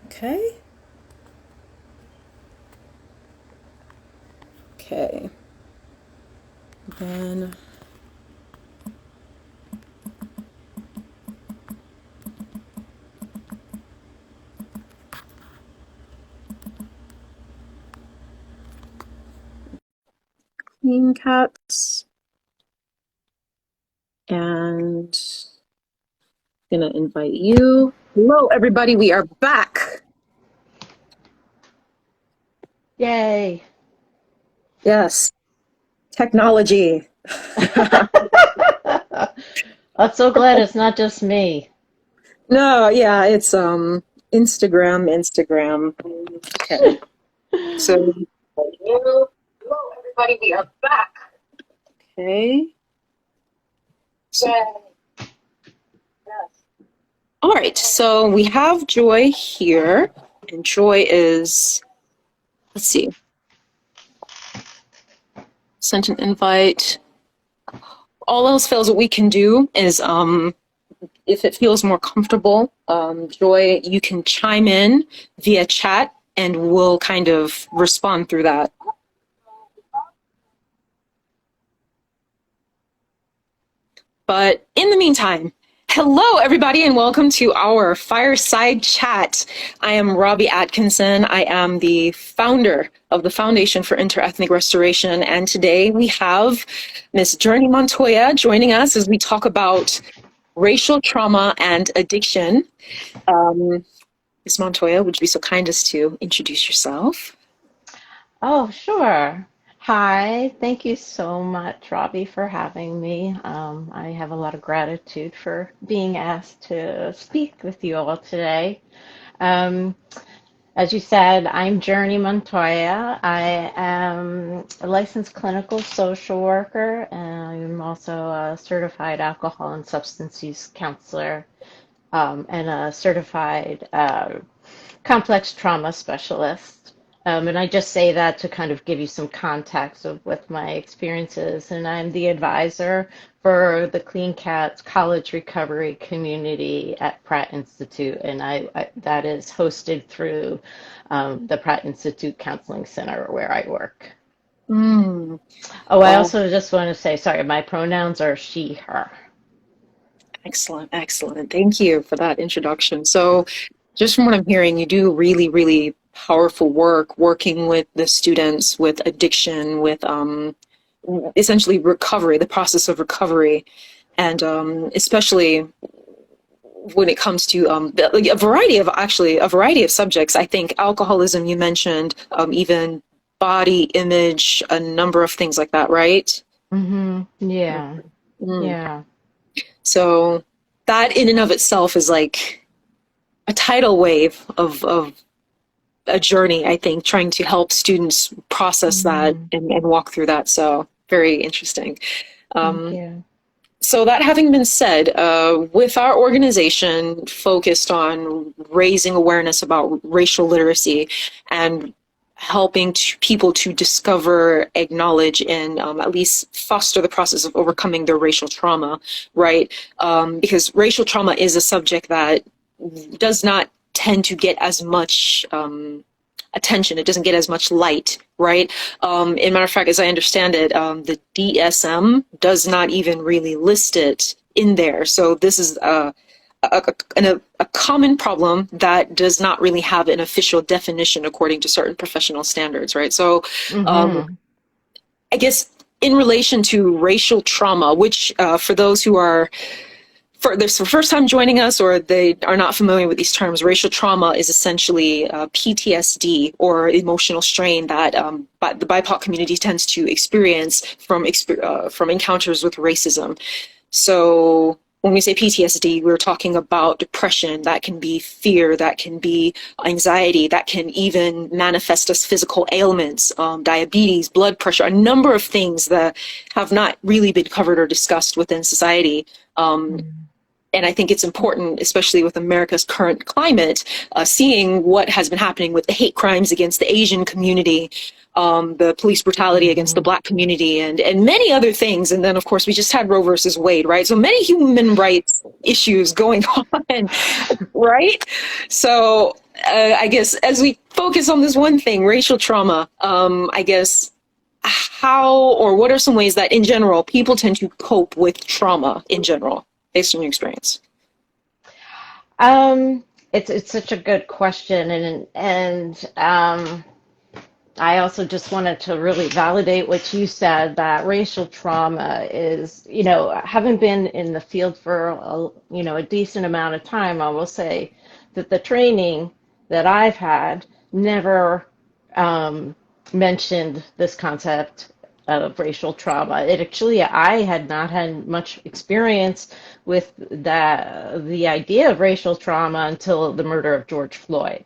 Okay. Okay. Then clean cats. And I'm gonna invite you. Hello, everybody. We are back. Yay. Yes, technology. I'm so glad it's not just me. No, yeah, it's Instagram. Okay. So hello, everybody. We are back. Okay. So, yes. All right. So we have Joy here, and Joy is, let's see, sent an invite. All else fails, what we can do is if it feels more comfortable, Joy, you can chime in via chat and we'll kind of respond through that. But in the meantime, hello, everybody, and welcome to our Fireside Chat. I am Robbie Atkinson. I am the founder of the Foundation for Interethnic Restoration, and today we have Ms. Jernee Montoya joining us as we talk about racial trauma and addiction. Ms. Montoya, would you be so kind as to introduce yourself? Oh, sure. Hi. Thank you so much, Robbie, for having me. I have a lot of gratitude for being asked to speak with you all today. Um, as you said, I'm Jernee Montoya. I am a licensed clinical social worker, and I'm also a certified alcohol and substance use counselor, and a certified complex trauma specialist. And I just say that to kind of give you some context of what my experience is. And I'm the advisor for the Clean Cats College Recovery Community at Pratt Institute. And that is hosted through the Pratt Institute Counseling Center where I work. Mm, Oh, I wow. also just want to say, sorry, my pronouns are she, her. Excellent, excellent. Thank you for that introduction. So, just from what I'm hearing, you do really, really powerful work working with the students with addiction, with essentially recovery, the process of recovery, and especially when it comes to like a variety of subjects. I think alcoholism, you mentioned, even body image, a number of things like that, right? Yeah, Mm. yeah. So that in and of itself is like a tidal wave of a journey, I think, trying to help students process that Mhm. and walk through that. So very interesting. Thank Um, you. so that having been said, with our organization focused on raising awareness about racial literacy and helping people to discover, acknowledge, and at least foster the process of overcoming their racial trauma, right? Because racial trauma is a subject that does not tend to get as much attention. It doesn't get as much light, right? In matter of fact, as I understand it, the DSM does not even really list it in there. So this is a common problem that does not really have an official definition according to certain professional standards, right? So Hmm. I guess in relation to racial trauma, which for those who are for this the first time joining us or they are not familiar with these terms, racial trauma is essentially PTSD or emotional strain that the BIPOC community tends to experience from encounters with racism. So when we say PTSD, we're talking about depression. That can be fear, that can be anxiety, that can even manifest as physical ailments, diabetes, blood pressure, a number of things that have not really been covered or discussed within society. Um, and I think it's important, especially with America's current climate, seeing what has been happening with the hate crimes against the Asian community, the police brutality against the Mhm. Black community, and many other things. And then, of course, we just had Roe versus Wade, right? So many human rights issues going on, right? So I guess as we focus on this one thing, racial trauma, I guess how or what are some ways that in general people tend to cope with trauma in general based on your experience? Um, it's such a good question, and I also just wanted to really validate what you said, that racial trauma is, having been in the field for a decent amount of time, I will say that the training that I've had never um, mentioned this concept of racial trauma. It actually, I had not had much experience with the idea of racial trauma until the murder of George Floyd.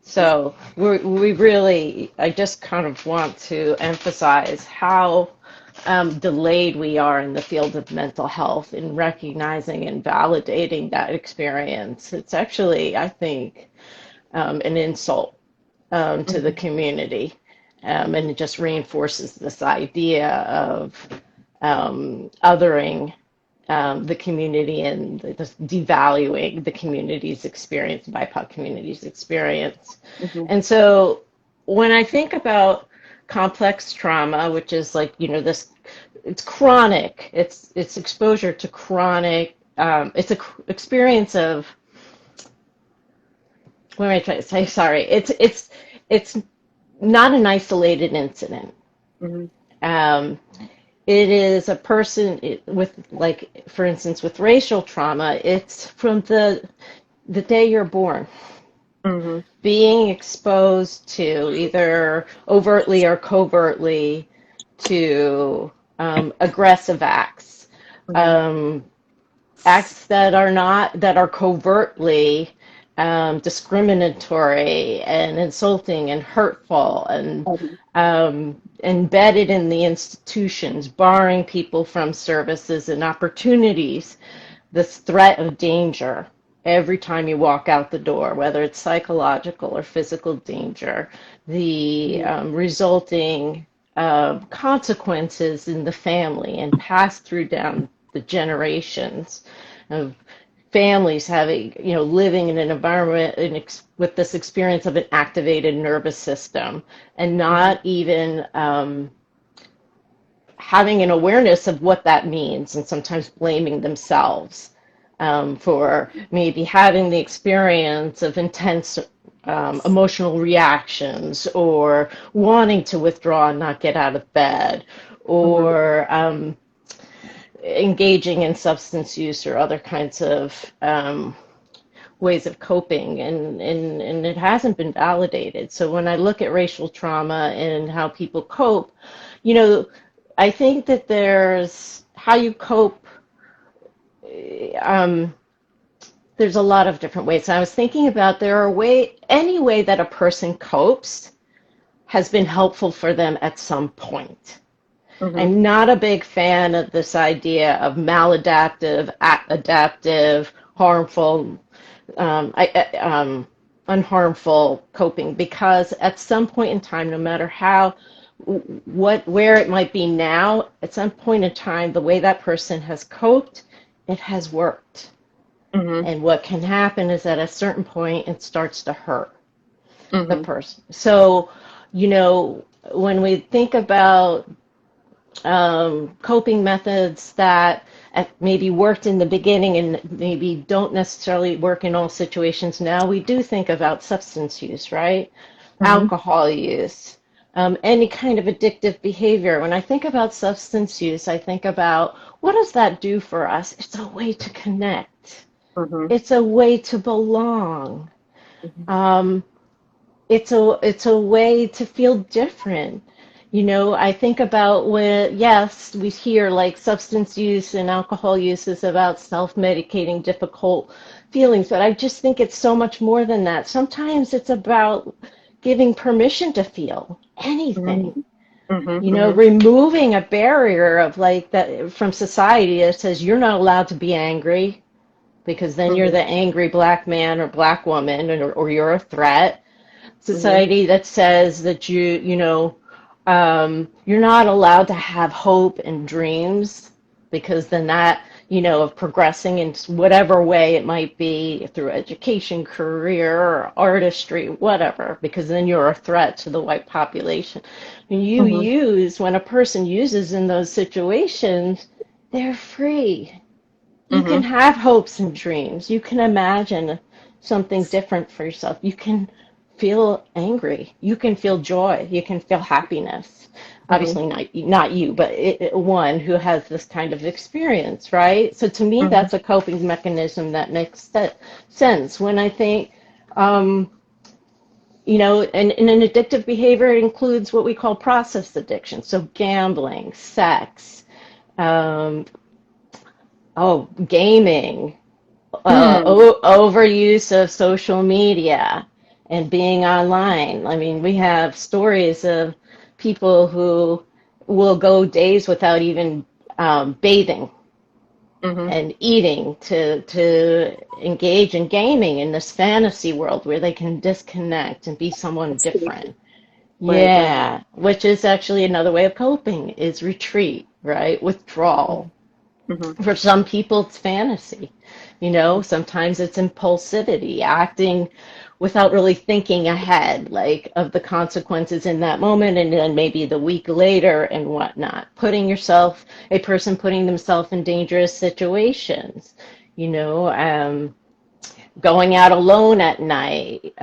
So we really, I just kind of want to emphasize how delayed we are in the field of mental health in recognizing and validating that experience. It's actually, I think, an insult to the Mhm. community. And it just reinforces this idea of othering the community and just devaluing the community's experience, BIPOC community's experience. Mhm. And so when I think about complex trauma, which is like, this, it's chronic, it's exposure to chronic, it's a experience of, what am I trying to say? Sorry. It's not an isolated incident. Mhm. Um, It is a person with, like, for instance, with racial trauma, it's from the day you're born, Mhm. being exposed to either overtly or covertly to aggressive acts, Mhm. um, acts that are covertly discriminatory and insulting and hurtful and Mhm. embedded in the institutions, barring people from services and opportunities, this threat of danger every time you walk out the door, whether it's psychological or physical danger, the resulting consequences in the family and passed through down the generations of families having, living in an environment with this experience of an activated nervous system and Mhm. not even having an awareness of what that means and sometimes blaming themselves for maybe having the experience of intense emotional reactions or wanting to withdraw and not get out of bed Mhm. or engaging in substance use or other kinds of ways of coping, and it hasn't been validated. So when I look at racial trauma and how people cope, you know, I think that there's how you cope. Um, there's a lot of different ways. I was thinking about any way that a person copes has been helpful for them at some point. Mhm. I'm not a big fan of this idea of maladaptive, adaptive, harmful, unharmful coping, because at some point in time, no matter where it might be now, at some point in time, the way that person has coped, it has worked. Mhm. And what can happen is at a certain point, it starts to hurt the Mhm. person. So, when we think about coping methods that maybe worked in the beginning and maybe don't necessarily work in all situations now, we do think about substance use, right? Mhm. Alcohol use, any kind of addictive behavior. When I think about substance use, I think about what does that do for us? It's a way to connect. Mhm. It's a way to belong. Mhm. Um, it's a way to feel different. I think about when, yes, we hear like substance use and alcohol use is about self-medicating difficult feelings, but I just think it's so much more than that. Sometimes it's about giving permission to feel anything. Mhm. Mhm. Removing a barrier of like that from society that says you're not allowed to be angry because then you're Mhm. the angry black man or black woman or you're a threat. Mhm. Society that says that You're not allowed to have hope and dreams because then that, of progressing in whatever way it might be through education, career, or artistry, whatever, because then you're a threat to the white population. Mhm. When a person uses in those situations, they're free. You can Mhm. have hopes and dreams. You can imagine something different for yourself. You can feel angry. You can feel joy. You can feel happiness. Mhm. Obviously, not you, but one who has this kind of experience, right? So to me, Mhm. that's a coping mechanism that makes sense. When I think, um, and an addictive behavior includes what we call process addiction. So gambling, sex, um, gaming, Mm. overuse of social media and being online. I mean, we have stories of people who will go days without even bathing Mhm. and eating to engage in gaming in this fantasy world where they can disconnect and be someone Escape. different. Right. Right. Yeah, which is actually another way of coping is retreat, right? Withdrawal. Mhm. Mhm. For some people, it's fantasy. Sometimes it's impulsivity, acting without really thinking ahead, like of the consequences in that moment and then maybe the week later and whatnot. A person putting themselves in dangerous situations, you know, um, going out alone at night,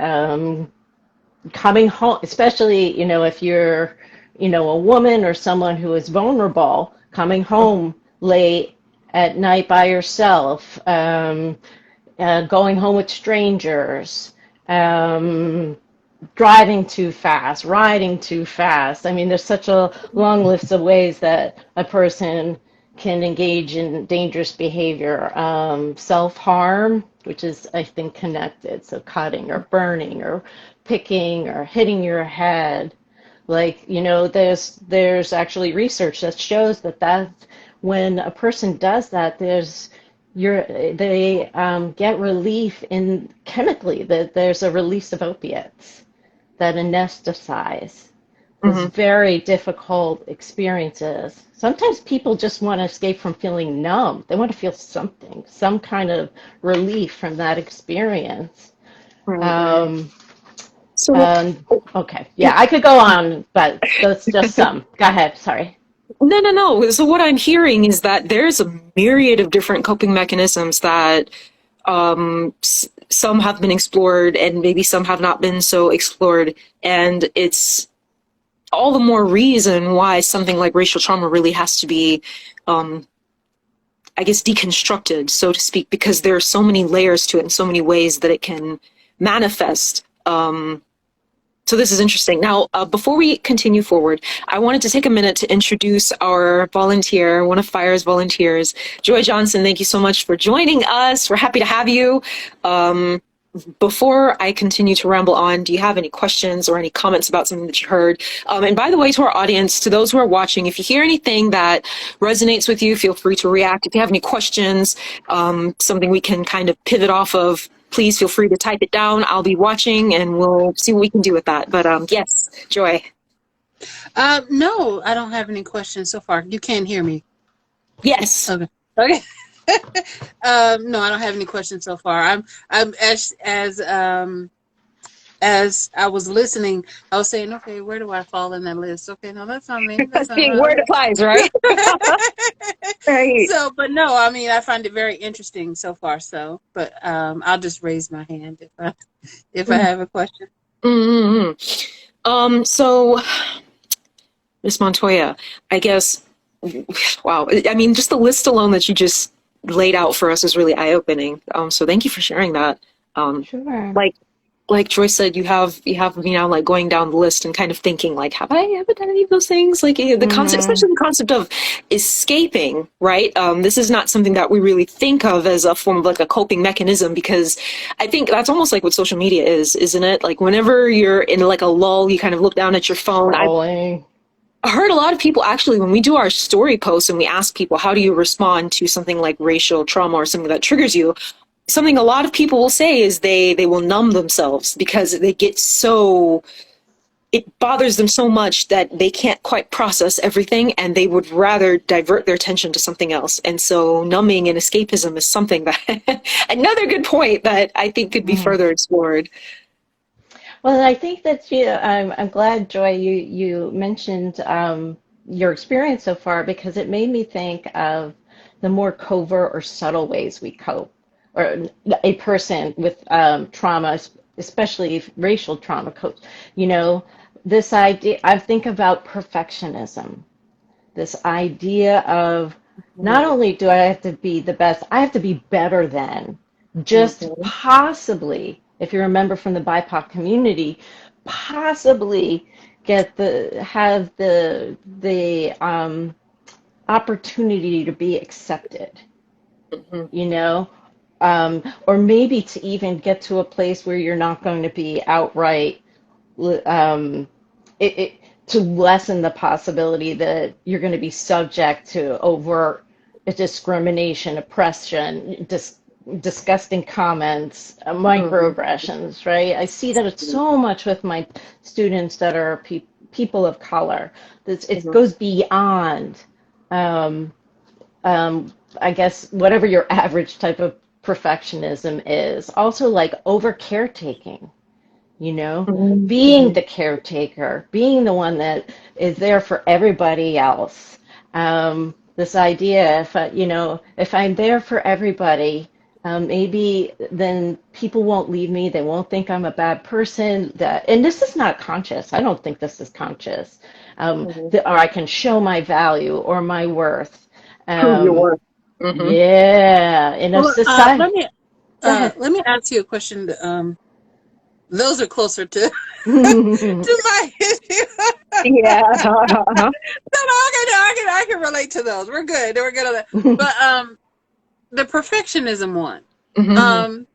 coming home, especially, if you're, a woman or someone who is vulnerable, coming home late at night by yourself, going home with strangers, um, driving too fast, riding too fast. I mean, there's such a long list of ways that a person can engage in dangerous behavior. Self-harm, which is, I think, connected. So cutting or burning or picking or hitting your head. Like, there's actually research that shows that when a person does that, they get relief in chemically, that there's a release of opiates that anesthetize those Mhm. very difficult experiences. Sometimes people just want to escape from feeling numb. They want to feel something, some kind of relief from that experience. Right. Right. Um, So, um, okay, yeah, I could go on, but that's just some. Go ahead, sorry. no, no, no. So what I'm hearing is that there's a myriad of different coping mechanisms that some have been explored and maybe some have not been so explored. And it's all the more reason why something like racial trauma really has to be, um, I guess, deconstructed, so to speak, because there are so many layers to it and so many ways that it can manifest. So this is interesting. Now, before we continue forward, I wanted to take a minute to introduce our volunteer, one of FIRE's volunteers, Joy Johnson. Thank you so much for joining us. We're happy to have you. Um, Before I continue to ramble on, do you have any questions or any comments about something that you heard? And by the way, to our audience, to those who are watching, if you hear anything that resonates with you, feel free to react. If you have any questions, something we can kind of pivot off of, please feel free to type it down. I'll be watching and we'll see what we can do with that. But yes, Joy. No, I don't have any questions so far. You can't hear me. Yes. Okay. Okay. No, I don't have any questions so far. I'm as I was listening, I was saying, okay, where do I fall in that list? Okay, no, that's not me. That's not Seeing where it applies, right? Right. so, but no, I mean, I find it very interesting so far. So, but I'll just raise my hand if I have a question. Mm-hmm. So Miss Montoya, I guess, wow. I mean, just the list alone that you just laid out for us is really eye-opening. So thank you for sharing that. Um, Sure. like like Joyce said, you have me now like going down the list and kind of thinking like, have I ever done any of those things? Like the concept, Mm-hmm. especially the concept of escaping, right? This is not something that we really think of as a form of like a coping mechanism because I think that's almost like what social media is, isn't it? Like whenever you're in like a lull, you kind of look down at your phone. Scrolling. Heard a lot of people actually when we do our story posts and we ask people how do you respond to something like racial trauma or something that triggers you, something a lot of people will say is they will numb themselves because they get so it bothers them so much that they can't quite process everything, and they would rather divert their attention to something else. And so numbing and escapism is something that another good point that I think could be Mm. further explored. Well, I think that I'm glad, Joy, you mentioned your experience so far because it made me think of the more covert or subtle ways we cope, or a person with trauma, especially racial trauma, copes. You know, this idea, I think about perfectionism, this idea of not Mhm. only do I have to be the best, I have to be better than, just Mhm. possibly, if you remember from the BIPOC community, possibly have the opportunity to be accepted, Mhm. you know, or maybe to even get to a place where you're not going to be outright um, it, to lessen the possibility that you're going to be subject to overt discrimination, oppression, disgusting comments, Mhm. microaggressions, right? I see that it's so much with my students that are people of color. It Mhm. goes beyond, um, I guess, whatever your average type of perfectionism is. Also, like over caretaking, you know, Mhm. being Mhm. the caretaker, being the one that is there for everybody else. This idea, if I'm there for everybody, maybe then people won't leave me. They won't think I'm a bad person. And this is not conscious. I don't think this is conscious. Mhm. Or I can show my value or my worth. Prove your Um, worth. Mhm. yeah, in a Well, society. Go ahead. let me ask you a question. Those are closer to to my issue. Yeah. No, no, I can relate to those. We're good. We're good on that. But the perfectionism one. Mhm. Um,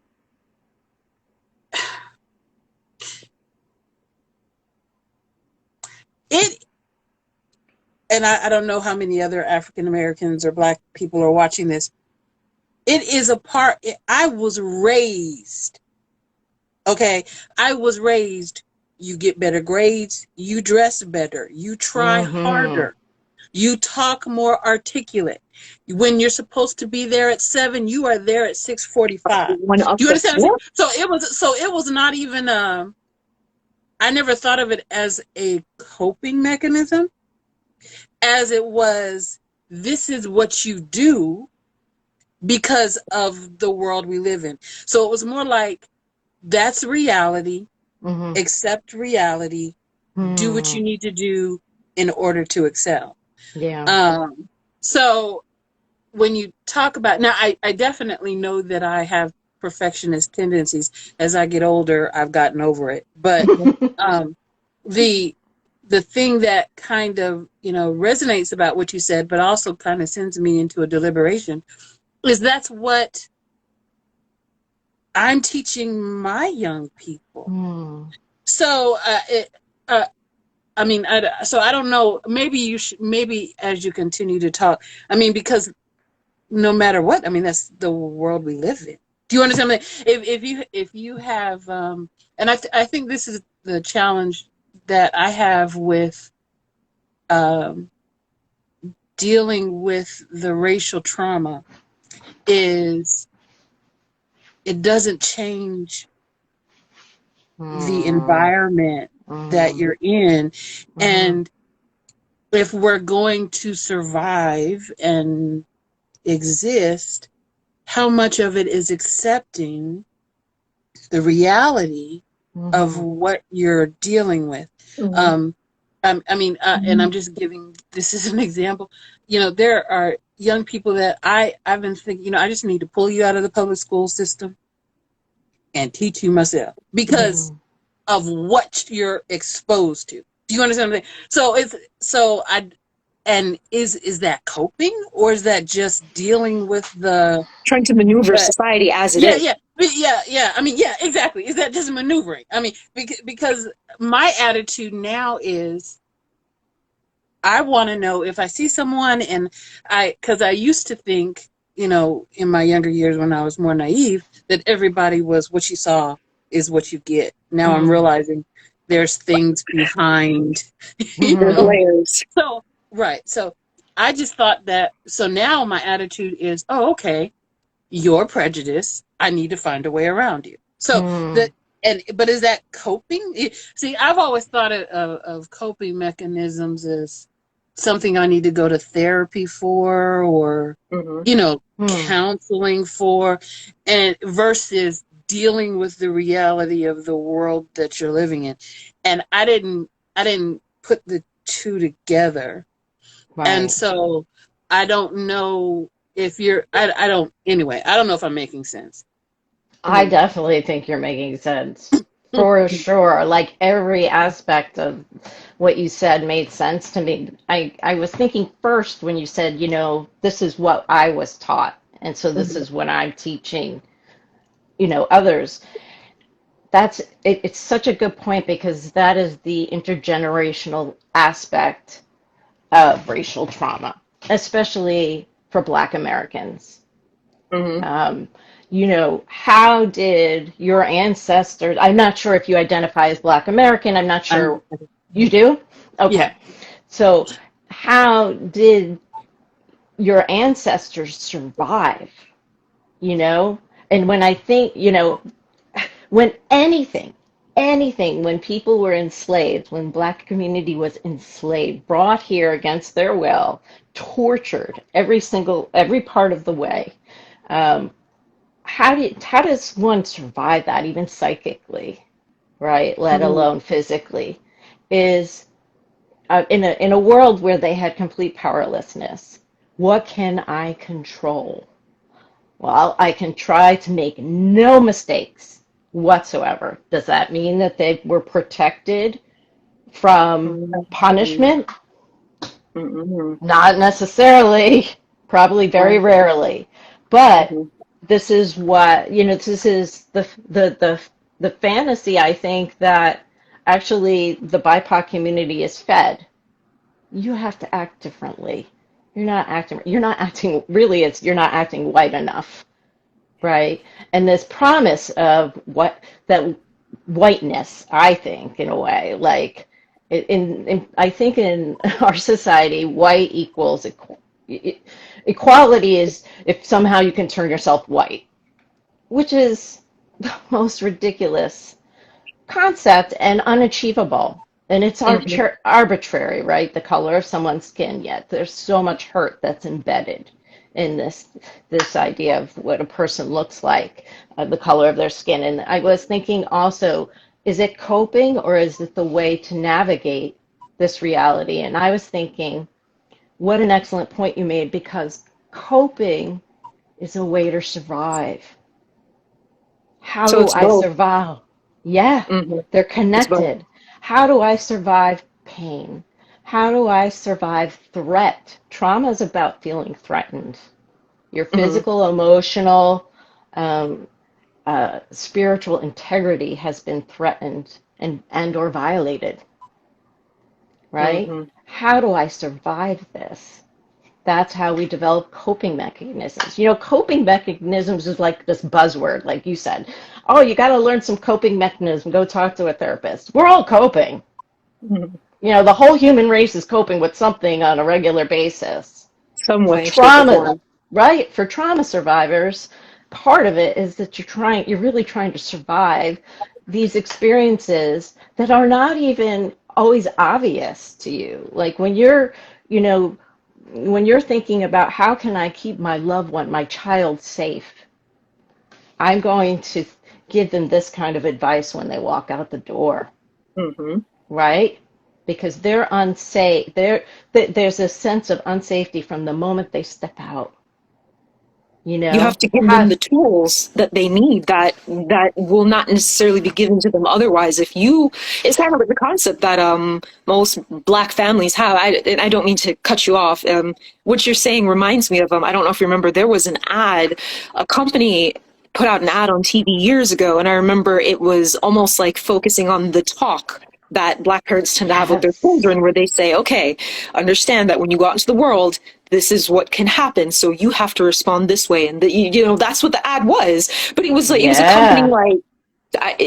it and I don't know how many other African Americans or Black people are watching this. It is a part. I was raised. Okay, I was raised. You get better grades. You dress better. You try Hmm. harder. You talk more articulate. When you're supposed to be there at 7, you are there at 6:45. One up Do you the. understand what Yeah. I'm saying? So it was not even I never thought of it as a coping mechanism, as it was this is what you do because of the world we live in. So it was more like that's reality, Hmm. accept reality, do what Hmm. you need to do in order to excel. Yeah. Um, so when you talk about now, I definitely know that I have perfectionist tendencies. As I get older, I've gotten over it. But Mhm. um, the the thing that kind of resonates about what you said, but also kind of sends me into a deliberation, is that's what I'm teaching my young people. Hmm. So uh, I mean, so I don't know. Maybe you should. Maybe as you continue to talk, I mean, because no matter what, I mean, that's the world we live in. Do you understand? If you have, and I think this is the challenge that I have with um, dealing with the racial trauma is it doesn't change the Hmm. environment that Hmm. you're in, Hmm. and if we're going to survive and exist, how much of it is accepting the reality of Hmm. what you're dealing with. Mhm. Um, I mean, and I'm Mhm. just giving this as an example. There are young people that I've been thinking, I just need to pull you out of the public school system and teach you myself because Hmm. of what you're exposed to. Do you understand what I'm saying? And is that coping or is that just dealing with Trying to maneuver the society as it yeah, is. yeah, yeah. I mean, yeah, exactly. Is that just maneuvering? I mean, because my attitude now is I want to know if I see someone and because I used to think, in my younger years when I was more naive, that everybody was what you saw is what you get. Now I'm Hmm. realizing there's things behind, There's layers. So, right. So I just thought that, so now my attitude is, oh, okay, you're prejudiced. I need to find a way around you. So but is that coping? See, I've always thought of coping mechanisms as something I need to go to therapy for, or, counseling for, and versus dealing with the reality of the world that you're living in. And I didn't put the two together. Right. And so I don't know if I don't know if I'm making sense. I definitely think you're making sense. For sure. Like every aspect of what you said made sense to me. I was thinking first when you said, this is what I was taught. And so this is what I'm teaching, others. It's such a good point, because that is the intergenerational aspect of racial trauma, especially for Black Americans. How did your ancestors, I'm not sure if you identify as Black American, I'm not sure. You do? Okay. Yeah. So how did your ancestors survive? And when I think, when when people were enslaved, when Black community was enslaved, brought here against their will, tortured every part of the way, how does one survive that, even psychically, right? Let alone physically, is in a world where they had complete powerlessness. What can I control? Well, I can try to make no mistakes whatsoever. Does that mean that they were protected from punishment? Not necessarily, probably very rarely. But this is what, this is the fantasy, I think, that actually the BIPOC community is fed. You have to act differently. You're not acting white enough, right? And this promise of that whiteness, I think, in a way, like I think in our society, white equals equality is if somehow you can turn yourself white, which is the most ridiculous concept and unachievable. And it's arbitrary, right? The color of someone's skin, yet there's so much hurt that's embedded in this idea of what a person looks like, the color of their skin. And I was thinking also, is it coping, or is it the way to navigate this reality? And I was thinking, what an excellent point you made, because coping is a way to survive. How do I survive? Yeah, they're connected. How do I survive pain? How do I survive threat? Trauma is about feeling threatened. Your physical, emotional, spiritual integrity has been threatened and or violated, right? How do I survive this? That's how we develop coping mechanisms. Coping mechanisms is like this buzzword, like you said. Oh, you got to learn some coping mechanism. Go talk to a therapist. We're all coping. The whole human race is coping with something on a regular basis. Some way. For trauma, right? For trauma survivors, part of it is that you're really trying to survive these experiences that are not even always obvious to you. Like when you're thinking about, how can I keep my loved one, my child, safe? I'm going to give them this kind of advice when they walk out the door, right? Because they're unsafe. There's a sense of unsafety from the moment they step out. You have to give them the tools that they need that will not necessarily be given to them otherwise. It's kind of like the concept that most Black families have. I don't mean to cut you off. What you're saying reminds me of, I don't know if you remember, there was an ad, a company put out an ad on TV years ago, and I remember it was almost like focusing on the talk that Black parents tend to have with their children, where they say, okay, understand that when you go out into the world, this is what can happen, so you have to respond this way. And that's what the ad was. But it was like, it was a company like,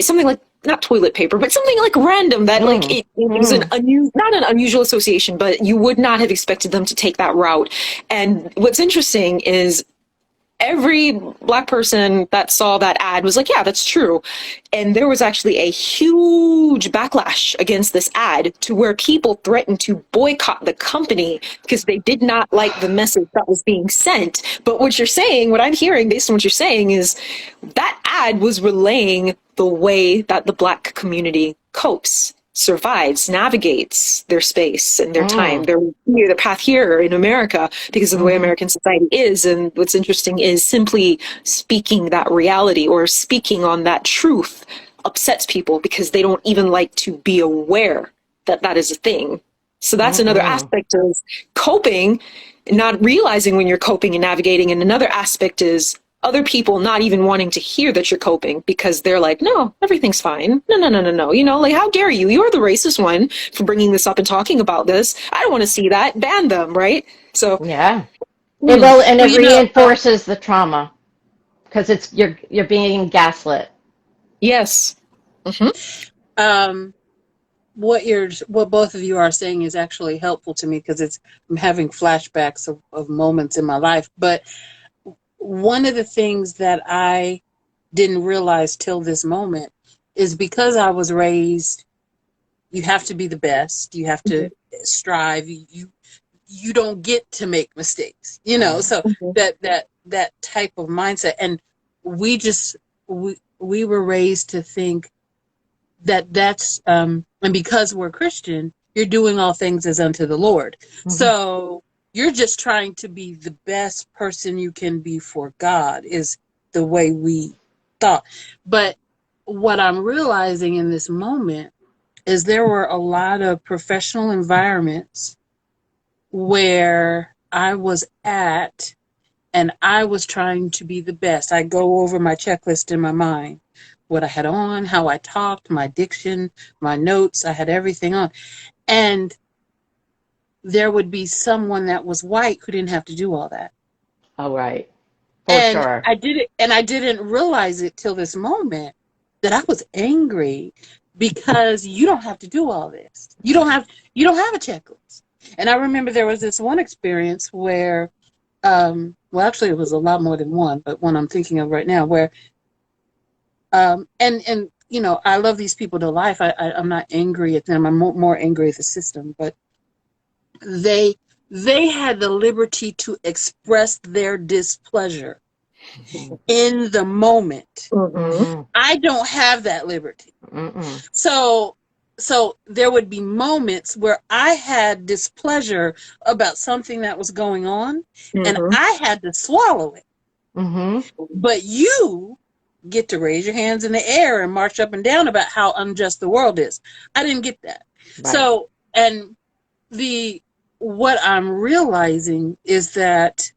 something like not toilet paper, but something like random that like it was an not an unusual association, but you would not have expected them to take that route. And what's interesting is every Black person that saw that ad was like, yeah, that's true. And there was actually a huge backlash against this ad to where people threatened to boycott the company because they did not like the message that was being sent. But what you're saying, what I'm hearing based on what you're saying is that ad was relaying the way that the Black community copes, survives, navigates their space and their time, their path here in America because of the way American society is. And what's interesting is simply speaking that reality or speaking on that truth upsets people because they don't even like to be aware that that is a thing. So that's another aspect of coping, not realizing when you're coping and navigating. And another aspect is other people not even wanting to hear that you're coping because they're like, no, everything's fine. No. You know, like, how dare you? You're the racist one for bringing this up and talking about this. I don't want to see that. Ban them, right? So Yeah. It reinforces the trauma because it's you're being gaslit. Yes. What both of you are saying is actually helpful to me because I'm having flashbacks of moments in my life. But one of the things that I didn't realize till this moment is because I was raised, you have to be the best, you have to strive, you don't get to make mistakes, you know. So that type of mindset, and we were raised to think that's and because we're Christian, you're doing all things as unto the Lord. So you're just trying to be the best person you can be for God is the way we thought. But what I'm realizing in this moment is there were a lot of professional environments where I was at and I was trying to be the best. I go over my checklist in my mind, what I had on, how I talked, my diction, my notes, I had everything on. And there would be someone that was white who didn't have to do all that. Oh, right. And Sure. I didn't realize it till this moment that I was angry because you don't have to do all this. You don't have a checklist. And I remember there was this one experience where, well, actually it was a lot more than one, but one I'm thinking of right now where, and you know, I love these people to life. I'm not angry at them. I'm more angry at the system, but they had the liberty to express their displeasure in the moment. I don't have that liberty. So there would be moments where I had displeasure about something that was going on, and I had to swallow it. But you get to raise your hands in the air and march up and down about how unjust the world is. I didn't get that. Right. So, and what I'm realizing is that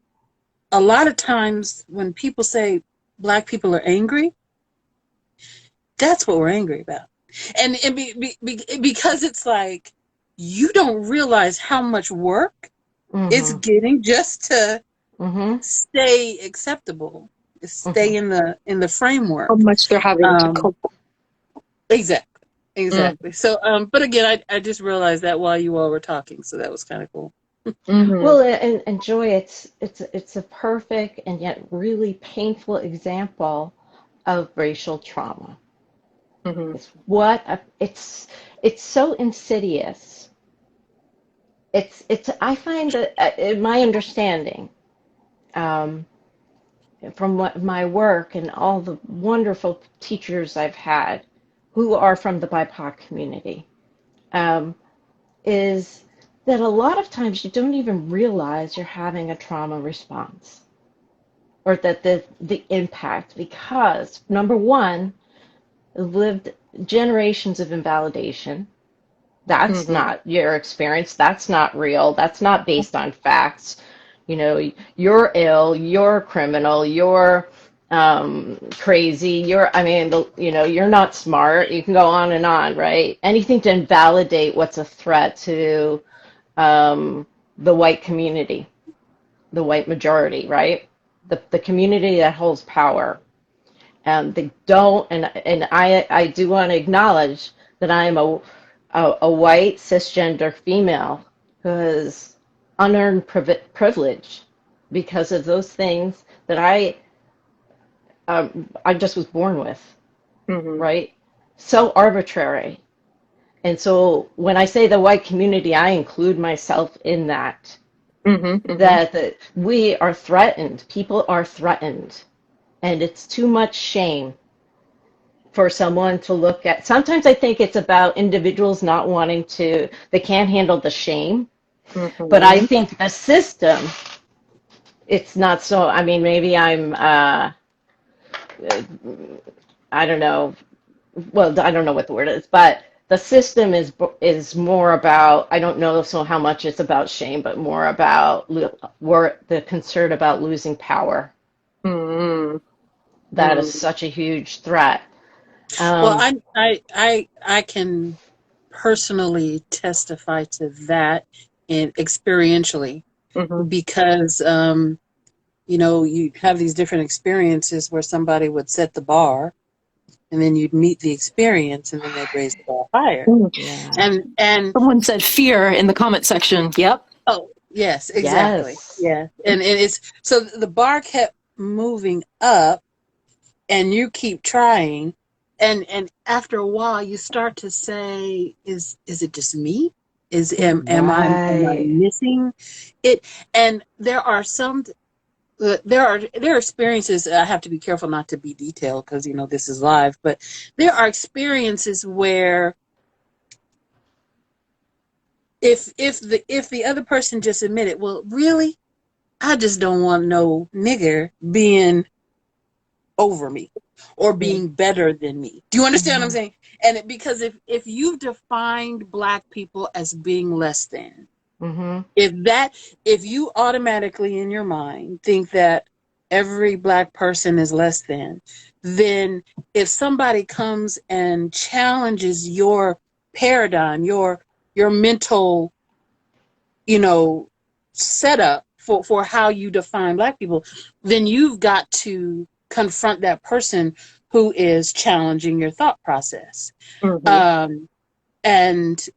a lot of times when people say Black people are angry, that's what we're angry about. And because it's like, you don't realize how much work it's getting just to stay acceptable, stay in the framework. How much they're having to cope. Exactly. So, but again, I just realized that while you all were talking, so that was kind of cool. Well, and Joy, it's a perfect and yet really painful example of racial trauma. It's so insidious. I find that in my understanding, from my work and all the wonderful teachers I've had who are from the BIPOC community, is that a lot of times you don't even realize you're having a trauma response or that the impact, because number one, lived generations of invalidation. That's not your experience. That's not real. That's not based on facts. You know, you're ill, you're a criminal, you're crazy, you're not smart. You can go on, right? Anything to invalidate what's a threat to the white community, the white majority, right? The community that holds power. They don't, and I do want to acknowledge that I am a white cisgender female who has unearned privilege because of those things that I just was born with, Mm-hmm. right? So arbitrary. And so when I say the white community, I include myself in that. Mm-hmm. Mm-hmm. That we are threatened. People are threatened. And it's too much shame for someone to look at. Sometimes I think it's about individuals not wanting to, they can't handle the shame. But I Mm-hmm. think the system, it's not so, I mean, maybe I don't know, well, I don't know what the word is, but the system is more about, I don't know so how much it's about shame, but more about the concern about losing power. Mm-hmm. That is such a huge threat. Well, Um, I can personally testify to that and experientially Mm-hmm. because you have these different experiences where somebody would set the bar and then you'd meet the experience and then they'd raise the bar higher. yeah. And Someone said fear in the comment section. Yep. oh yes, exactly. Yes. Yeah. And it's so the bar kept moving up and you keep trying and after a while you start to say, is it just me? Am I Right. missing it? And there are some there are experiences. I have to be careful not to be detailed because this is live, but there are experiences where if the other person just admitted, well, really, I just don't want no nigger being over me or being better than me. Do you understand what I'm Mhm. saying? And because if you've defined black people as being less than, Mhm. if you automatically in your mind think that every black person is less than, then if somebody comes and challenges your paradigm, your mental, you know, setup for how you define black people, then you've got to confront that person who is challenging your thought process. Mm-hmm. Um, and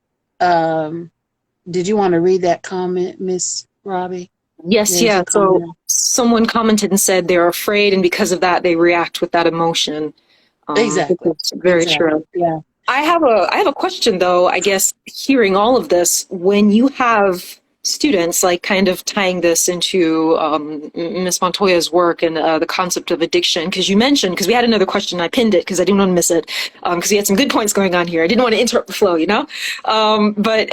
did you want to read that comment, Miss Robbie? Yes, There's yeah. a So comment. someone commented and said they're afraid, and because of that, they react with that emotion. Which Exactly. is very true. Exactly. Yeah. I have a question though, I guess hearing all of this, when you have students like kind of tying this into Ms. Montoya's work and the concept of addiction, because you mentioned, because we had another question, I pinned it because I didn't want to miss it, because we had some good points going on here. I didn't want to interrupt the flow, but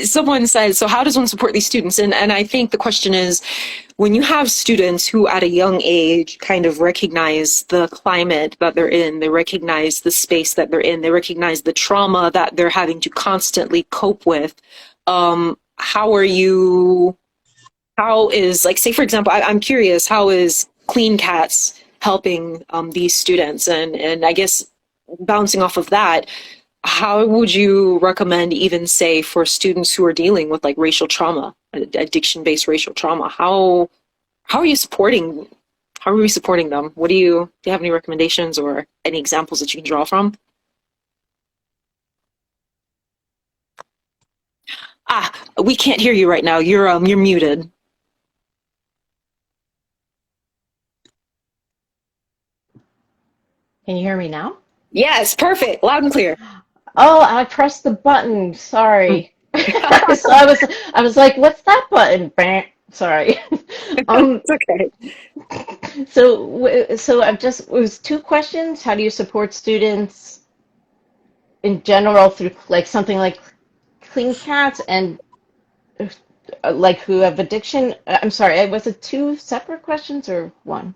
someone said, so how does one support these students? And I think the question is, when you have students who at a young age kind of recognize the climate that they're in, they recognize the space that they're in, they recognize the trauma that they're having to constantly cope with, how is, like, say, for example, I'm curious, how is Clean Cats helping these students? And I guess bouncing off of that, how would you recommend, even say for students who are dealing with like racial trauma, addiction-based racial trauma, how are you supporting how are we supporting them? Do you have any recommendations or any examples that you can draw from? Ah, we can't hear you right now. You're muted. Can you hear me now? Yes, perfect. Loud and clear. Oh, I pressed the button. Hmm. Sorry. So I was like, what's that button? Bam. Sorry. Um, It's okay. so it was two questions. How do you support students in general through like something like Clean Cats and like who have addiction? I'm sorry, was it two separate questions or one?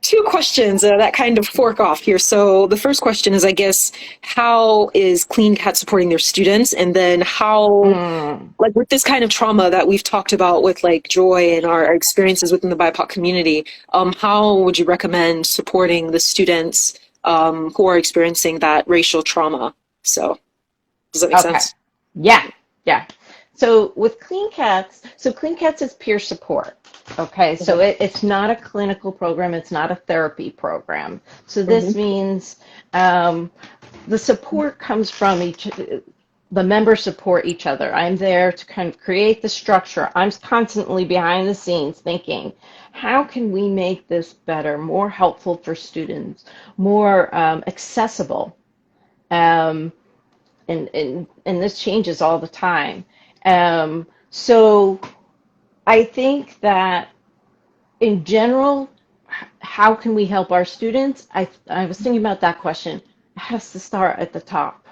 Two questions that kind of fork off here. So the first question is, I guess, how is Clean Cat supporting their students? And then how, Mm, like with this kind of trauma that we've talked about with like joy and our experiences within the BIPOC community, how would you recommend supporting the students who are experiencing that racial trauma? So does that make okay. sense? Yeah, yeah. So with Clean Cats, so Clean Cats is peer support. Okay, so Okay. it's not a clinical program, it's not a therapy program. So Hmm. this means the support comes from the members support each other. I'm there to kind of create the structure. I'm constantly behind the scenes thinking, how can we make this better, more helpful for students, more accessible? Um, and this changes all the time. So I think that in general, how can we help our students? I was thinking about that question. It has to start at the top.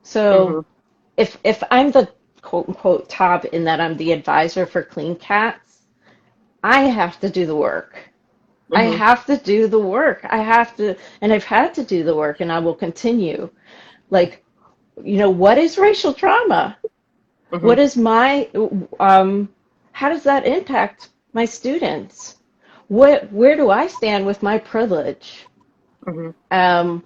So Hmm. if I'm the quote unquote top in that I'm the advisor for Clean Cats, I have to do the work. I Hmm. have to do the work. I have to, and I've had to do the work, and I will continue. Like, what is racial trauma? Hmm. What is my, um, how does that impact my students? Where do I stand with my privilege? Hmm. Um,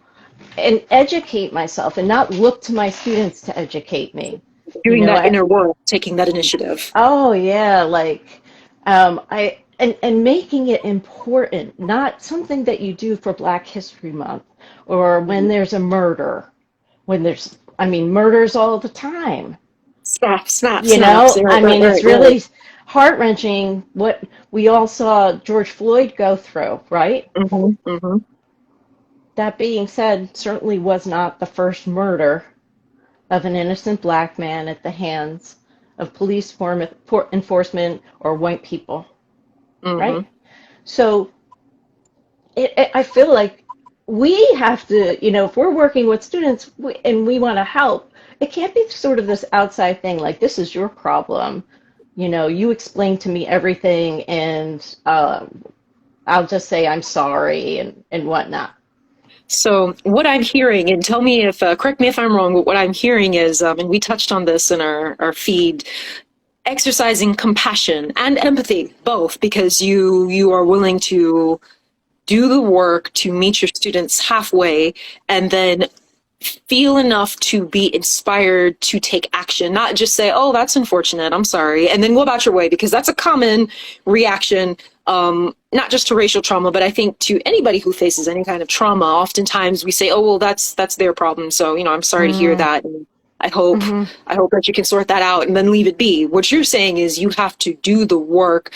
and educate myself and not look to my students to educate me. You Doing know, that inner work, taking that initiative. oh yeah, like and making it important, not something that you do for Black History Month or when Hmm. there's a murder, when there's, I mean, murders all the time. Snap, snap, You snaps. know, Right, I right, mean, it's right, right. really heart-wrenching what we all saw George Floyd go through, right? Hmm. Hmm. That being said, certainly was not the first murder of an innocent Black man at the hands of police enforcement or white people, Hmm. right? So I feel like we have to, if we're working with students and we want to help, it can't be sort of this outside thing like, this is your problem. You explain to me everything and I'll just say I'm sorry and whatnot. So what I'm hearing, and tell me if, correct me if I'm wrong, but what I'm hearing is, and we touched on this in our feed, exercising compassion and empathy, both, because you are willing to do the work to meet your students halfway, and then feel enough to be inspired to take action, not just say, oh, that's unfortunate, I'm sorry, and then go about your way, because that's a common reaction, not just to racial trauma, but I think to anybody who faces any kind of trauma. Oftentimes we say, oh, well, that's their problem, so I'm sorry to hear Mm, that, and I hope hmm I hope that you can sort that out and then leave it be. What you're saying is you have to do the work,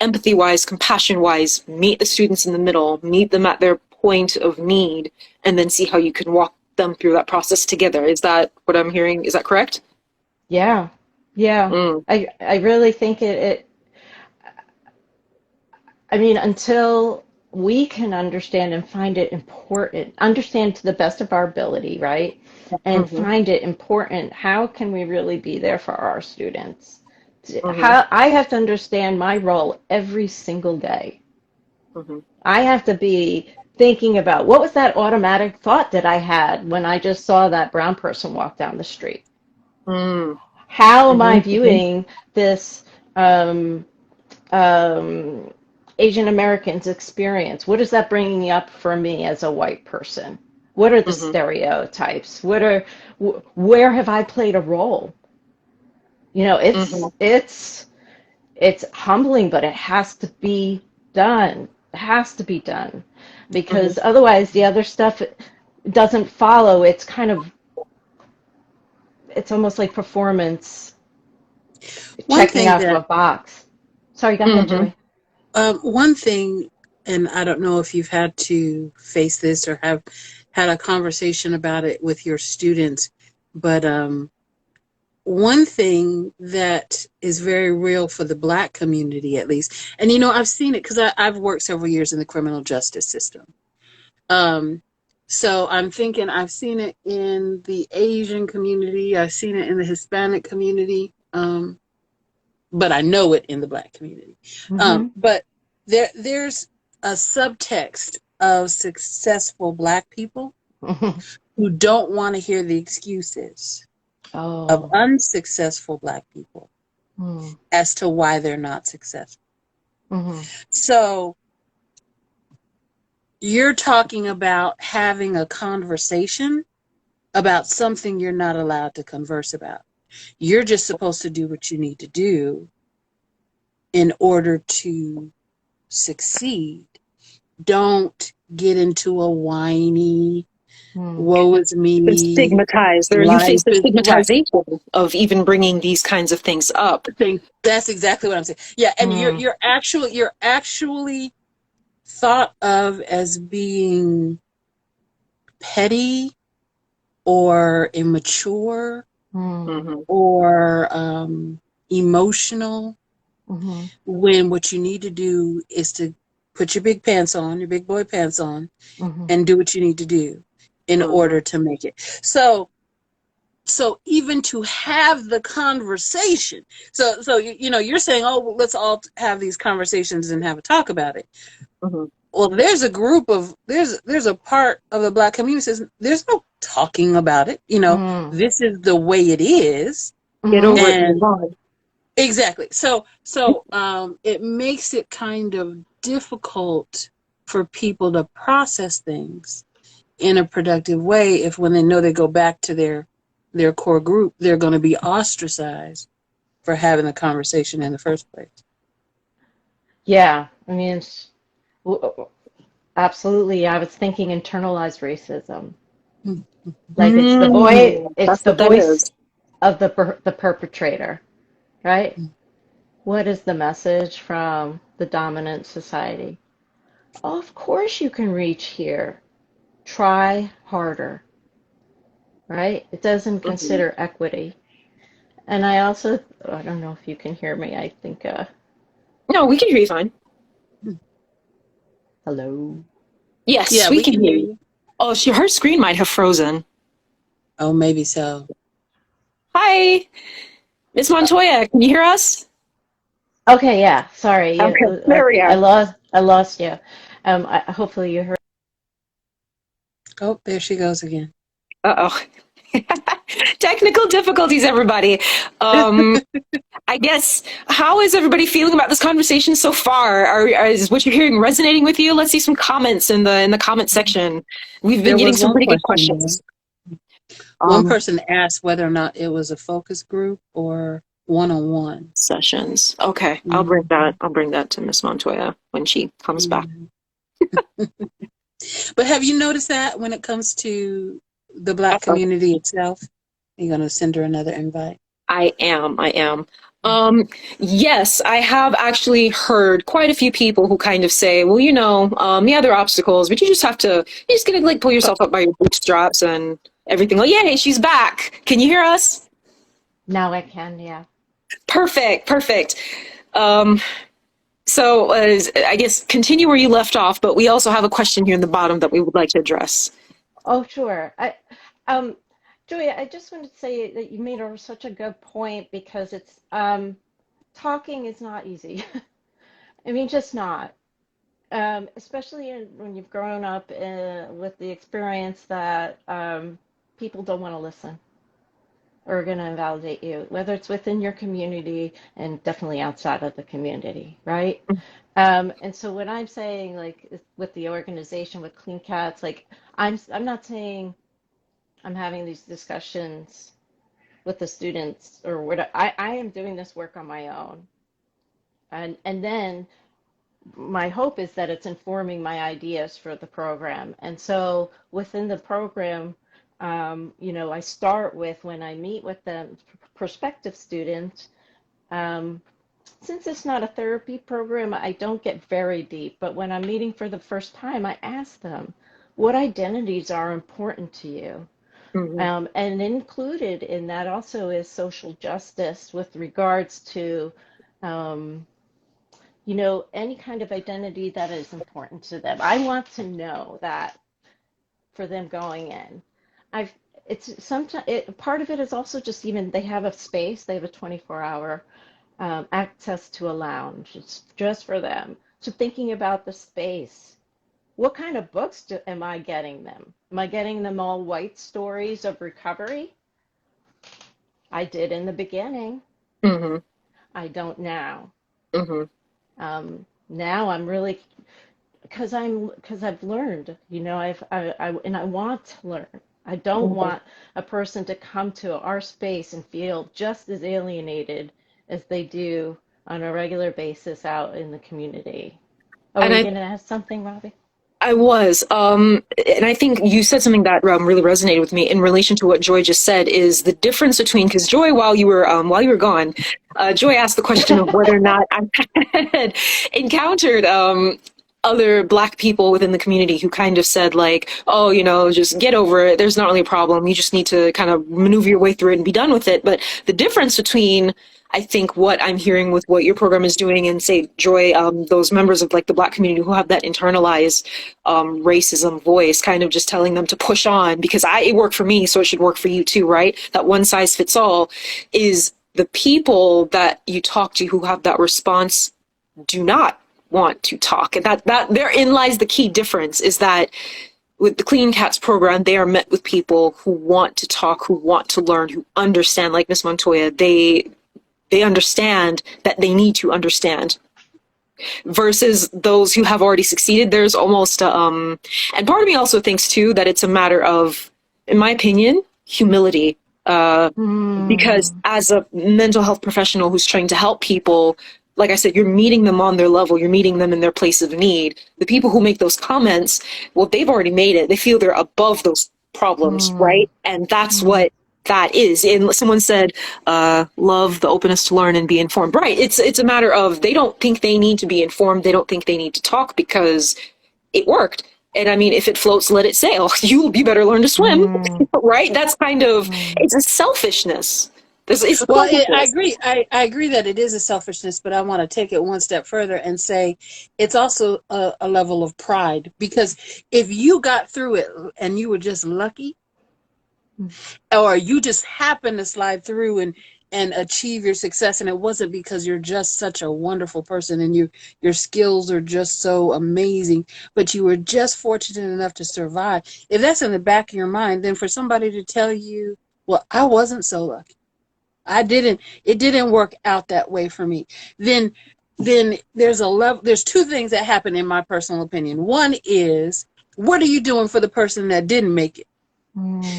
empathy wise, compassion wise, meet the students in the middle, meet them at their point of need, and then see how you can walk them through that process together. Is that what I'm hearing? Is that correct? yeah, yeah. Mm. I really think I mean, until we can understand and find it important, understand to the best of our ability, right? And Mm-hmm. find it important, how can we really be there for our students? Mm-hmm. How I have to understand my role every single day. Mm-hmm. I have to be thinking about what was that automatic thought that I had when I just saw that brown person walk down the street? Mm. How am I Mm-hmm. Mm-hmm. viewing this um, um, Asian Americans experience? What is that bringing up for me as a white person? What are the Mm-hmm. stereotypes? Where have I played a role? Mm-hmm. It's humbling, but it has to be done. It has to be done Mm-hmm. because otherwise the other stuff doesn't follow. It's almost like performance, One checking thing off of that a box. Sorry, go ahead, Mm-hmm. Joey. one thing, and I don't know if you've had to face this or have had a conversation about it with your students, but one thing that is very real for the Black community, at least, and I've seen it because I've worked several years in the criminal justice system. Um, so I'm thinking I've seen it in the Asian community, I've seen it in the Hispanic community, but I know it in the Black community. Mm-hmm. But there's a subtext of successful Black people who don't want to hear the excuses of Oh. unsuccessful Black people Mm-hmm. as to why they're not successful. Mm-hmm. So you're talking about having a conversation about something you're not allowed to converse about. You're just supposed to do what you need to do in order to succeed. Don't get into a whiny, Hmm. woe is Been me, stigmatized. You face life the is right. stigmatization of even bringing these kinds of things up. That's exactly what I'm saying. Yeah, and Hmm. you're actually thought of as being petty or immature Hmm. Hmm. or emotional, Hmm. when what you need to do is to put your big pants on, your big boy pants on, Hmm. and do what you need to do in Hmm. order to make it. So even to have the conversation, you're saying, oh, well, let's all have these conversations and have a talk about it. Hmm. Well, there's a part of the Black community that says there's no talking about it. Hmm. This is the way it is. Get Hmm. over it and And move on. exactly. So it makes it kind of difficult for people to process things in a productive way if, when they know they go back to their core group, they're going to be ostracized for having the conversation in the first place. Yeah, I mean, absolutely. I was thinking internalized racism. Like it's That's the what that voice is. of the perpetrator, right? What is the message from the dominant society? Of course you can reach here. Try harder, right? It doesn't Hmm. consider equity. And I also, I don't know if you can hear me. I think, No, we can hear you fine. hello. Yes, Yeah, we we can can hear hear you. you. Oh, her screen might have frozen. Oh, maybe so. Hi, Miss Montoya. Can you hear us? Okay, yeah. Sorry. Okay, You, there we are. I lost you. Hopefully you heard. Oh, there she goes again. Uh-oh. Technical difficulties, everybody. I guess, how is everybody feeling about this conversation so far? Is what you're hearing resonating with you? Let's see some comments in the comment section. We've been There getting was some one pretty good question there. questions. One Um, person asked whether or not it was a focus group or one-on-one. Sessions. Okay, Mhm. I'll bring that to Miss Montoya when she comes back. Mhm. But have you noticed that when it comes to the Black Uh-oh. community itself? You're going to send her another invite. I am. I am. Yes, I have actually heard quite a few people who kind of say, well, yeah, there are obstacles, but you just gotta like pull yourself up by your bootstraps and everything. Oh, yay, she's back. Can you hear us? Now I can, yeah. Perfect, perfect. Um, I guess continue where you left off, but we also have a question here in the bottom that we would like to address. Oh, sure. Um, Julia, I just wanted to say that you made such a good point because talking is not easy. I mean, just not. Especially when you've grown up with the experience that people don't want to listen or are going to invalidate you, whether it's within your community and definitely outside of the community, right? And so when I'm saying like with the organization with Clean Cats, like I'm not saying I'm having these discussions with the students or what I am doing this work on my own. And then my hope is that it's informing my ideas for the program. And so within the program, I start with when I meet with the prospective student, um, since it's not a therapy program, I don't get very deep. But when I'm meeting for the first time, I ask them, what identities are important to you? Mhm. And included in that also is social justice with regards to um, any kind of identity that is important to them. I want to know that for them going in. I've it's sometimes part of it is also just even they have a space, they have a 24-hour access to a lounge. It's just for them. So thinking about the space, what kind of books am I getting them? Am I getting them all white stories of recovery? I did in the beginning. Mhm. I don't now. Mhm. Now I'm really because I've learned, and I want to learn. I don't want a person to come to our space and feel just as alienated as they do on a regular basis out in the community. Oh, were And you I going to ask something, Robbie? I was, and I think you said something that really resonated with me in relation to what Joy just said. Is the difference between, because Joy, while you were gone, Joy asked the question of whether or not I had encountered other Black people within the community who kind of said like, oh, just get over it. There's not really a problem. You just need to kind of maneuver your way through it and be done with it. But the difference between, I think, what I'm hearing with what your program is doing and, say, Joy, those members of like the Black community who have that internalized racism voice, kind of just telling them to push on because it worked for me, so it should work for you too, right? That one size fits all, is the people that you talk to who have that response do not want to talk. And that therein lies the key difference, is that with the Clean Cats program, they are met with people who want to talk, who want to learn, who understand, like Miss Montoya, they understand that they need to understand, versus those who have already succeeded. There's almost and part of me also thinks too that it's a matter of, in my opinion, humility, because as a mental health professional who's trying to help people, like I said, you're meeting them on their level, you're meeting them in their place of need. The people who make those comments, well, they've already made it. They feel they're above those problems, right? And that's what that is. And someone said, love the openness to learn and be informed. Right. It's a matter of, they don't think they need to be informed. They don't think they need to talk because it worked. And I mean, if it floats, let it sail. You better learn to swim, right? That's kind of, it's a selfishness. Well, I agree. I agree that it is a selfishness, but I want to take it one step further and say it's also a level of pride, because if you got through it and you were just lucky, or you just happened to slide through and achieve your success, and it wasn't because you're just such a wonderful person and your skills are just so amazing, but you were just fortunate enough to survive. If that's in the back of your mind, then for somebody to tell you, well, I wasn't so lucky, it didn't work out that way for me, then there's there's two things that happen, in my personal opinion. One is, what are you doing for the person that didn't make it?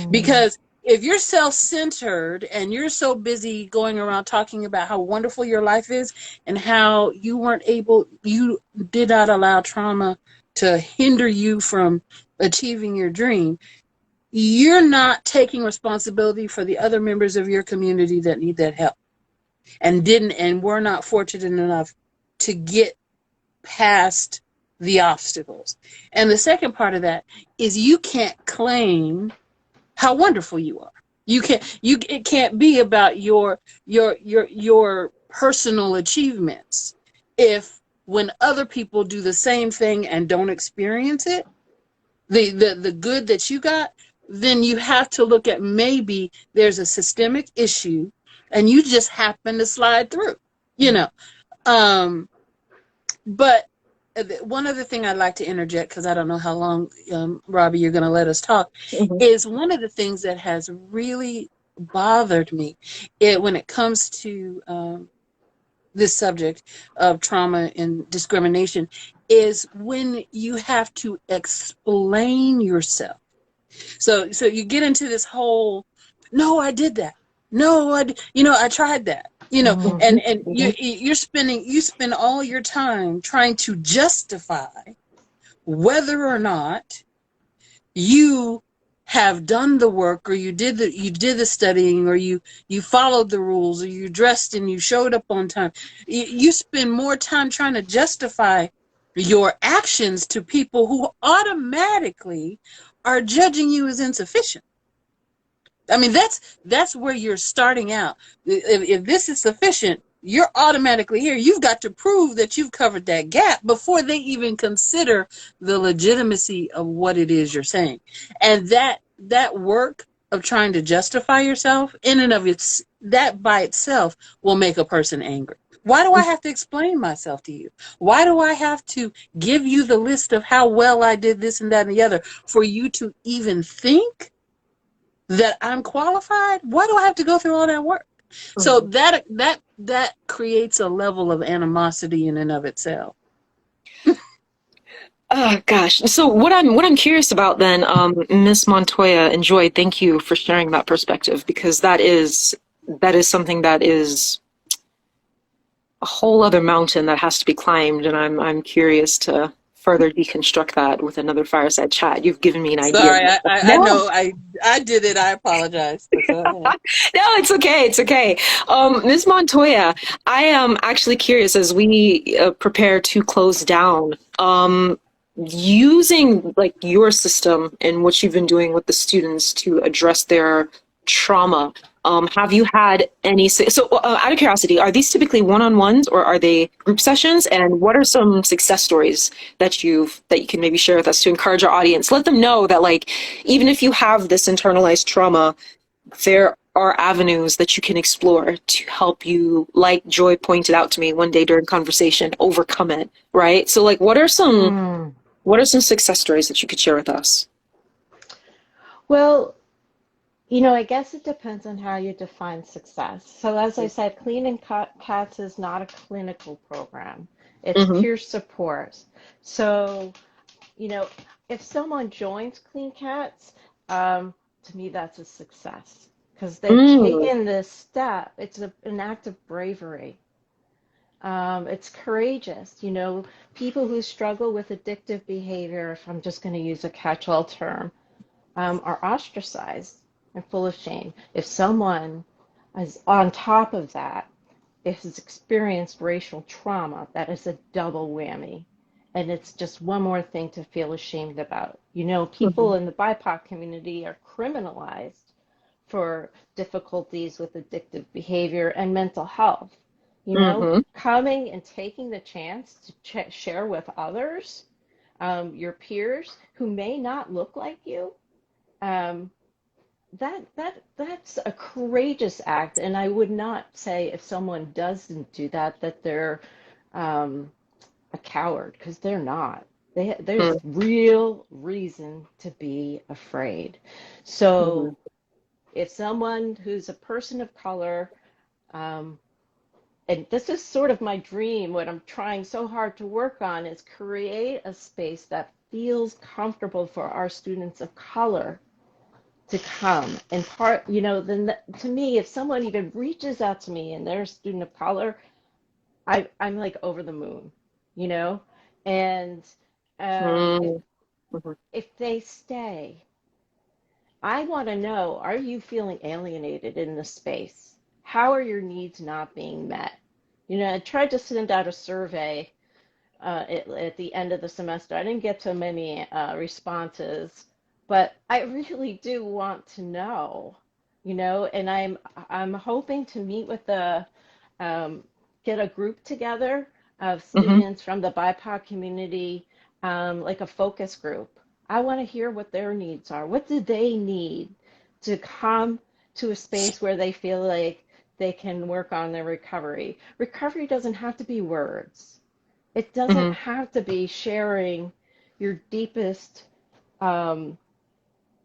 Because if you're self-centered and you're so busy going around talking about how wonderful your life is and how you did not allow trauma to hinder you from achieving your dream, you're not taking responsibility for the other members of your community that need that help and were not fortunate enough to get past the obstacles. And the second part of that is, you can't claim how wonderful you are. It can't be about your personal achievements if, when other people do the same thing and don't experience it, the good that you got, then you have to look at, maybe there's a systemic issue and you just happen to slide through, but one other thing I'd like to interject, because I don't know how long, Robbie, you're going to let us talk, is one of the things that has really bothered me when it comes to this subject of trauma and discrimination, is when you have to explain yourself. So you get into this whole, no, I did that. No, I tried that. And you spend all your time trying to justify whether or not you have done the work, or you did the studying, or you followed the rules, or you dressed and you showed up on time. You spend more time trying to justify your actions to people who automatically are judging you as insufficient. I mean, that's where you're starting out. If this is sufficient, you're automatically here. You've got to prove that you've covered that gap before they even consider the legitimacy of what it is you're saying. And that work of trying to justify yourself, in and of that by itself will make a person angry. Why do I have to explain myself to you? Why do I have to give you the list of how well I did this and that and the other for you to even think that I'm qualified? Why do I have to go through all that work? So that creates a level of animosity in and of itself. Oh gosh. So what I'm curious about then, Miss Montoya and Joy, thank you for sharing that perspective because that is something that is a whole other mountain that has to be climbed, and I'm curious to further deconstruct that with another fireside chat. You've given me an idea. Sorry, I No, know I did it. I apologize. But go ahead. no, it's okay. It's okay. Ms. Montoya, I am actually curious as we prepare to close down. Using like your system and what you've been doing with the students to address their trauma. Have you had any? Out of curiosity, are these typically one-on-ones or are they group sessions? And what are some success stories that you can maybe share with us to encourage our audience? Let them know that like even if you have this internalized trauma, there are avenues that you can explore to help you, like Joy pointed out to me one day during conversation, overcome it, right? So like Mm. what are some success stories that you could share with us? Well, I guess it depends on how you define success. So, as I said, Clean and Cats is not a clinical program, it's Mm-hmm. peer support. So, you know, if someone joins Clean Cats, to me, that's a success because they've Mm, taken this step. It's an act of bravery. It's courageous. People who struggle with addictive behavior, if I'm just going to use a catch-all term, are ostracized and full of shame. If someone is on top of that, has experienced racial trauma, that is a double whammy. And it's just one more thing to feel ashamed about. People mhm, in the BIPOC community are criminalized for difficulties with addictive behavior and mental health. mhm, Coming and taking the chance to share with others, your peers who may not look like you, um, that's a courageous act, and I would not say if someone doesn't do that that they're um, a coward because they're not. There's mhm, real reason to be afraid. So mhm, if someone who's a person of color, um, and this is sort of my dream, what I'm trying so hard to work on is create a space that feels comfortable for our students of color to come and then to me, if someone even reaches out to me and they're a student of color, I'm like over the moon, you know and if mhm, mhm, they stay, I want to know, are you feeling alienated in this space? How are your needs not being met? I tried to send out a survey at the end of the semester. I didn't get to many responses, but I really do want to know, and I'm hoping to meet with um, get a group together of mhm, students from the BIPOC community, like a focus group. I want to hear what their needs are. What do they need to come to a space where they feel like they can work on their recovery? Recovery doesn't have to be words. It doesn't mhm, have to be sharing your deepest um,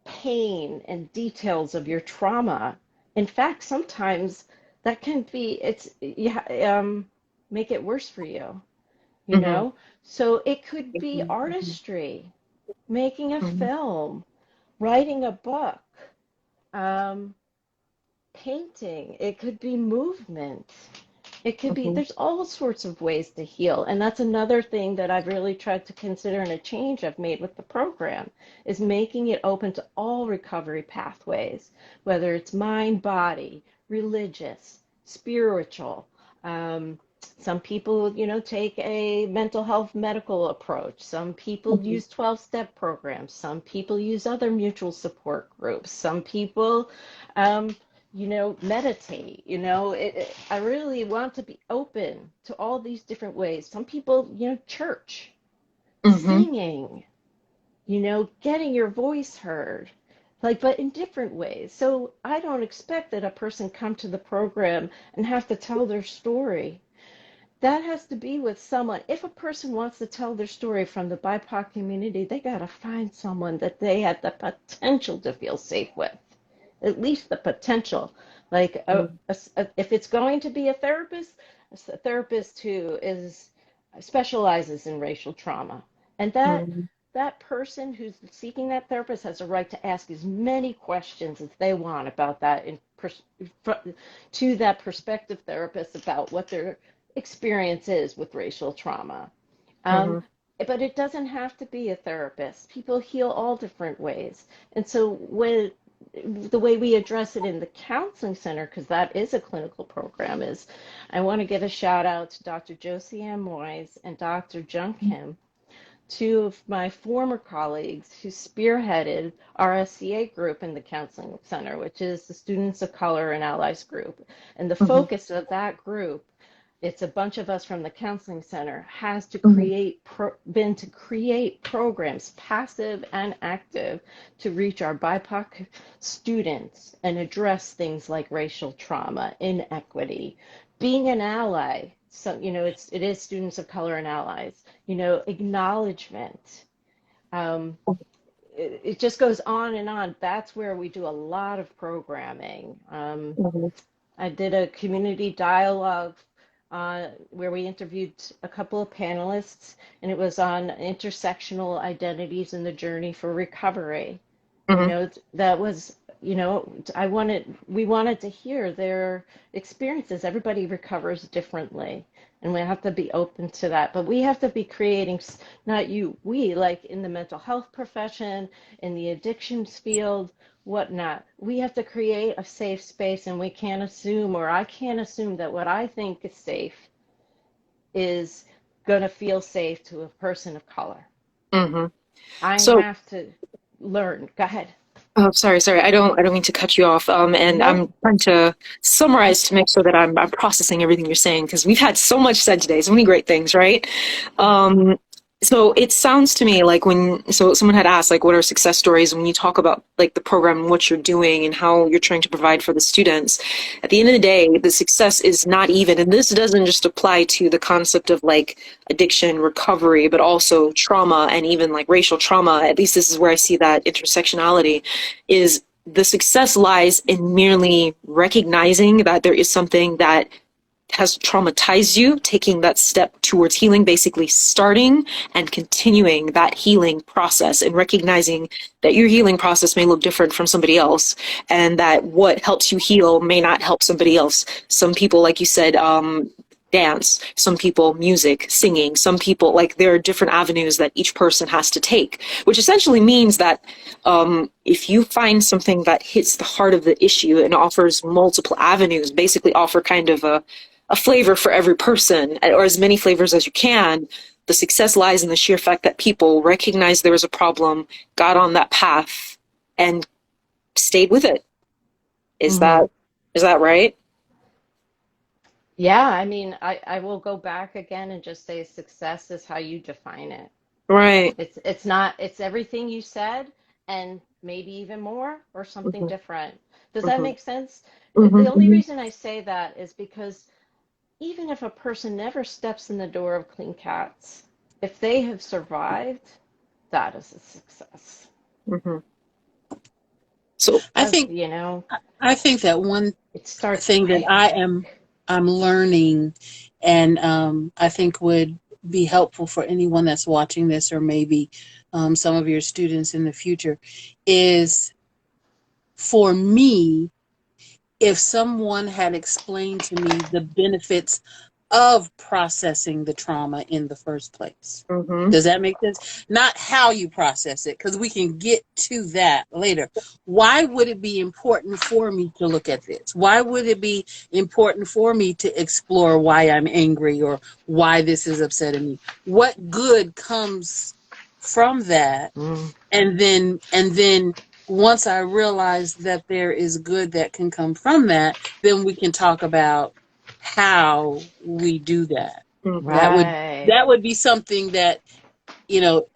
pain and details of your trauma. In fact, sometimes that can be it's yeah make it worse for you, you mhm, know? So it could be mhm, mhm, artistry, making a mhm, film, writing a book, um, painting. It could be movement. It could be, mhm, there's all sorts of ways to heal. And that's another thing that I've really tried to consider in a change I've made with the program is making it open to all recovery pathways, whether it's mind, body, religious, spiritual. Um, some people, take a mental health medical approach. Some people mhm, use 12-step programs. Some people use other mutual support groups. Some people um, meditate. I really want to be open to all these different ways. Some people, church, mhm, singing, getting your voice heard, like, but in different ways. So I don't expect that a person come to the program and have to tell their story. That has to be with someone. If a person wants to tell their story from the BIPOC community, they got to find someone that they have the potential to feel safe with, at least the potential. Like, if it's going to be a therapist who specializes in racial trauma. And that person who's seeking that therapist has a right to ask as many questions as they want about that to that prospective therapist about what their experience is with racial trauma. Um, Mm-hmm. but it doesn't have to be a therapist. People heal all different ways. And so when the way we address it in the counseling center, because that is a clinical program, is I want to give a shout out to Dr. Josie M. Moyes and Dr. Jung Kim, two of my former colleagues who spearheaded our SCA group in the counseling center, which is the Students of Color and Allies group. And the Mm-hmm. focus of that group, it's a bunch of us from the counseling center, has to Mm-hmm. been to create programs, passive and active, to reach our BIPOC students and address things like racial trauma, inequity, being an ally. So, it is Students of Color and Allies, acknowledgement. Um, it just goes on and on. That's where we do a lot of programming. Mm-hmm. I did a community dialogue where we interviewed a couple of panelists, and it was on intersectional identities in the journey for recovery. Mm-hmm. That was, we wanted to hear their experiences. Everybody recovers differently, and we have to be open to that. But we have to be creating, not you, we, like in the mental health profession, in the addictions field, whatnot. We have to create a safe space, and we can't assume, or I can't assume that what I think is safe is going to feel safe to a person of color. Mm-hmm. I So, have to learn. Go ahead. oh, sorry. I don't mean to cut you off. And Nope. I'm trying to summarize to make sure that I'm processing everything you're saying, because we've had so much said today, so many great things, right? Um, so it sounds to me like so someone had asked, like, what are success stories? When you talk about like the program and what you're doing and how you're trying to provide for the students, at the end of the day, the success is not even, and this doesn't just apply to the concept of like addiction recovery, but also trauma and even like racial trauma. At least this is where I see that intersectionality is. The success lies in merely recognizing that there is something that has traumatized you, taking that step towards healing, basically starting and continuing that healing process and recognizing that your healing process may look different from somebody else, and that what helps you heal may not help somebody else. Some people, like you said, dance, some people music, singing, some people, like, there are different avenues that each person has to take, which essentially means that if you find something that hits the heart of the issue and offers multiple avenues, basically offer kind of a flavor for every person, or as many flavors as you can, the success lies in the sheer fact that people recognized there was a problem, got on that path, and stayed with it. Is Hmm. that right? Yeah, I mean, I will go back again and just say success is how you define it. Right. It's not, it's everything you said and maybe even more or something Hmm. different. Does that Hmm. make sense? The only Hmm. reason I say that is because even if a person never steps in the door of Clean Cats, if they have survived, that is a success. Hmm. So, I That's, think that one it starts thing that way back. I'm learning, and I think would be helpful for anyone that's watching this, or maybe some of your students in the future, is, for me, if someone had explained to me the benefits of processing the trauma in the first place. hmm. Does that make sense? Not how you process it, because we can get to that later. Why would it be important for me to look at this? Why would it be important for me to explore why I'm angry or why this is upsetting me? What good comes from that? Mm. And then once I realize that there is good that can come from that, then we can talk about how we do that. Hmm. That would Right. that would be something that, you know,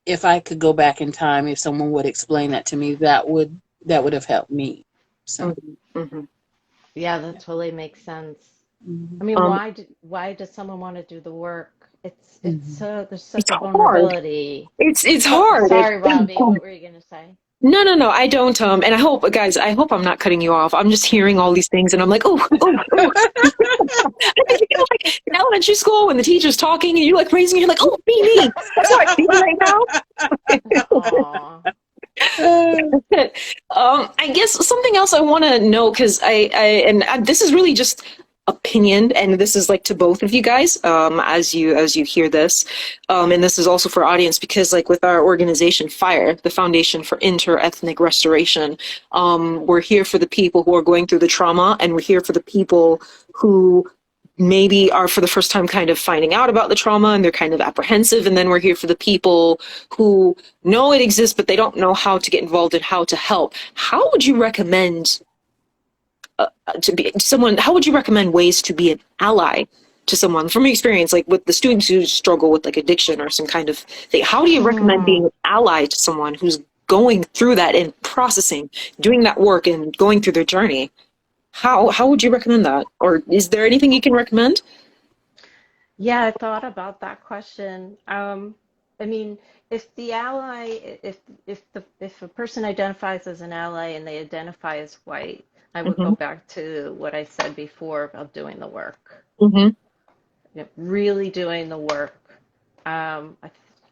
if I could go back in time, if someone would explain that to me, that would have helped me. So, Hmm. Hmm. Yeah, that totally makes sense. I mhm. mean, Um, why does someone want to do the work? Mhm. There's it's such a hard. vulnerability. It's Oh, hard. sorry, Robbie, what were you gonna say? No, I don't. And I hope, guys, I hope I'm not cutting you off. I'm just hearing all these things, and I'm like, oh, oh, oh. I think, like in elementary school when the teacher's talking and you're like raising your hand, like, oh, me. That's how I feel right Aw. now. I guess something else I want to know because this is really just opinion, and this is like to both of you guys, as you hear this, and this is also for audience because like with our organization FIRE, the Foundation for Inter-Ethnic Restoration, we're here for the people who are going through the trauma, and we're here for the people who maybe are for the first time kind of finding out about the trauma and they're kind of apprehensive, and then we're here for the people who know it exists but they don't know how to get involved and how to help. How would you recommend to be someone, how would you recommend ways to be an ally to someone from your experience, like with the students who struggle with like addiction or some kind of thing? How do you recommend being Hmm. an ally to someone who's going through that and processing, doing that work and going through their journey? How would you recommend that? Or is there anything you can recommend? Yeah, I thought about that question. I mean, if the ally, if a person identifies as an ally and they identify as white, I would go Mm-hmm. back to what I said before about doing the work. Mm-hmm. Really doing the work. I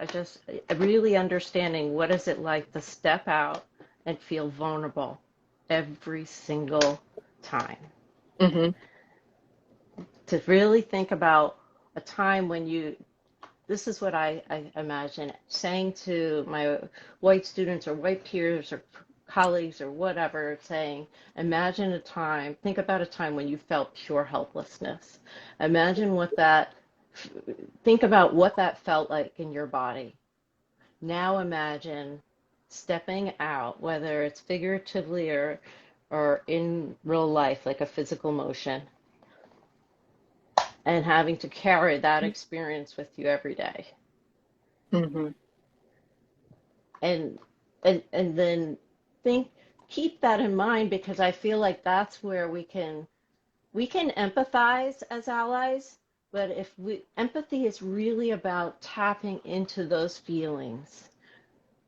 just really understanding what is it like to step out and feel vulnerable every single time. Mm-hmm. To really think about a time when this is what I imagine saying to my white students or white peers or colleagues or whatever, saying, imagine a time, think about a time when you felt pure helplessness. Imagine think about what that felt like in your body. Now imagine stepping out, whether it's figuratively or in real life, like a physical motion, and having to carry that experience with you every day. Mm-hmm. And and then think keep that in mind because I feel like that's where we can empathize as allies, but if we empathy is really about tapping into those feelings.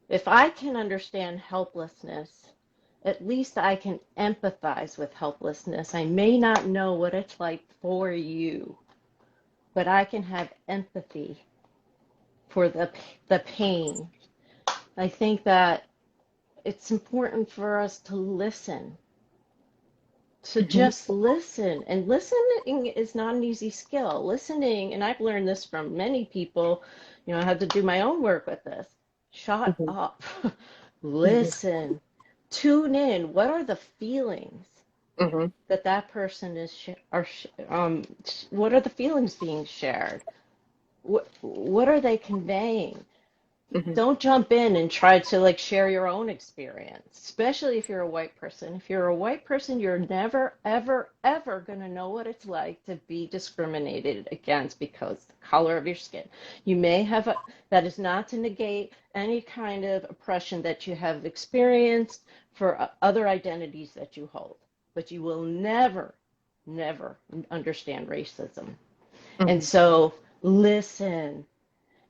If I can understand helplessness, at least I can empathize with helplessness. I may not know what it's like for you, but I can have empathy for the pain. I think that it's important for us to listen, to Mm-hmm. just listen. And listening is not an easy skill. Listening, and I've learned this from many people, I had to do my own work with this. Shut Mm-hmm. up. Mm-hmm. Listen. Tune in. What are the feelings Mm-hmm. that that person is what are the feelings being shared? What are they conveying? Mm-hmm. Don't jump in and try to like share your own experience, especially if you're a white person. If you're a white person, you're never, ever, ever going to know what it's like to be discriminated against because the color of your skin. You may have that is not to negate any kind of oppression that you have experienced for other identities that you hold, but you will never, never understand racism. And Mm-hmm. so listen.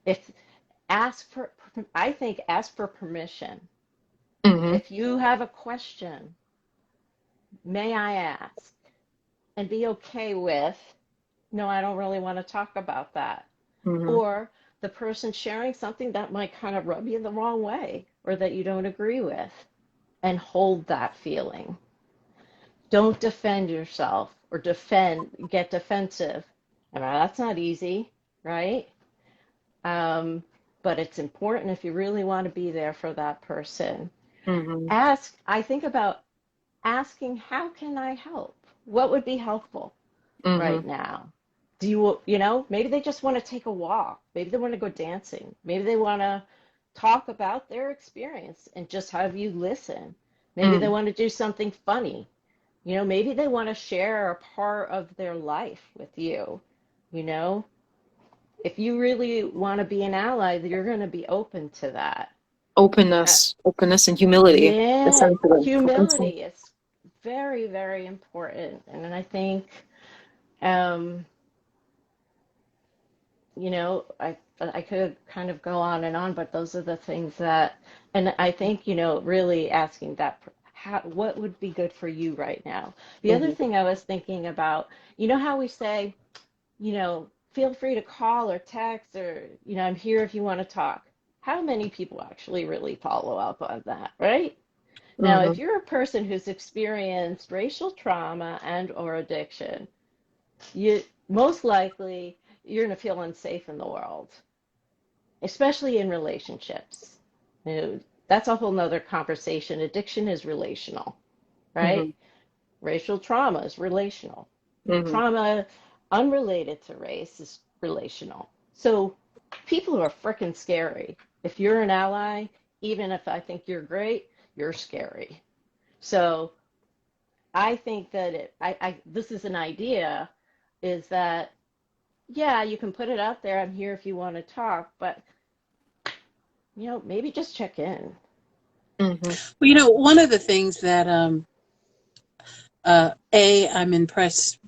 If ask for I think ask for permission. Mm-hmm. If you have a question, may I ask? And be okay with, no, I don't really want to talk about that. Mm-hmm. Or the person sharing something that might kind of rub you the wrong way or that you don't agree with, and hold that feeling. Don't defend yourself or get defensive. I mean, that's not easy, right? Um, but it's important if you really want to be there for that person. Mm-hmm. I think about asking, how can I help? What would be helpful Mm-hmm. right now? Maybe they just want to take a walk. Maybe they want to go dancing. Maybe they want to talk about their experience and just have you listen. Maybe they Mm-hmm. want to do something funny. Maybe they want to share a part of their life with you. You know, if you really want to be an ally, you're going to be open to that. Uh, Openness and humility, Yeah, essentially. humility is very, very important. And I think, um, I could kind of go on and on, but those are the things that, and I think, really asking that, what would be good for you right now? The other thing I was thinking about, you know how we say, feel free to call or text or, I'm here if you want to talk. How many people actually really follow up on that, right? Now, if Mm-hmm. you're a person who's experienced racial trauma and or addiction, you most likely you're going to feel unsafe in the world, especially in relationships. That's a whole nother conversation. Addiction is relational, Mm-hmm. right? Racial trauma is relational. Mm-hmm. Trauma unrelated to race is relational. So people are freaking scary. If you're an ally, even if I think you're great, you're scary. So I think that this is an idea is that, yeah, you can put it out there. I'm here if you want to talk, but, maybe just check in. Mm-hmm. Well, one of the things that I'm impressed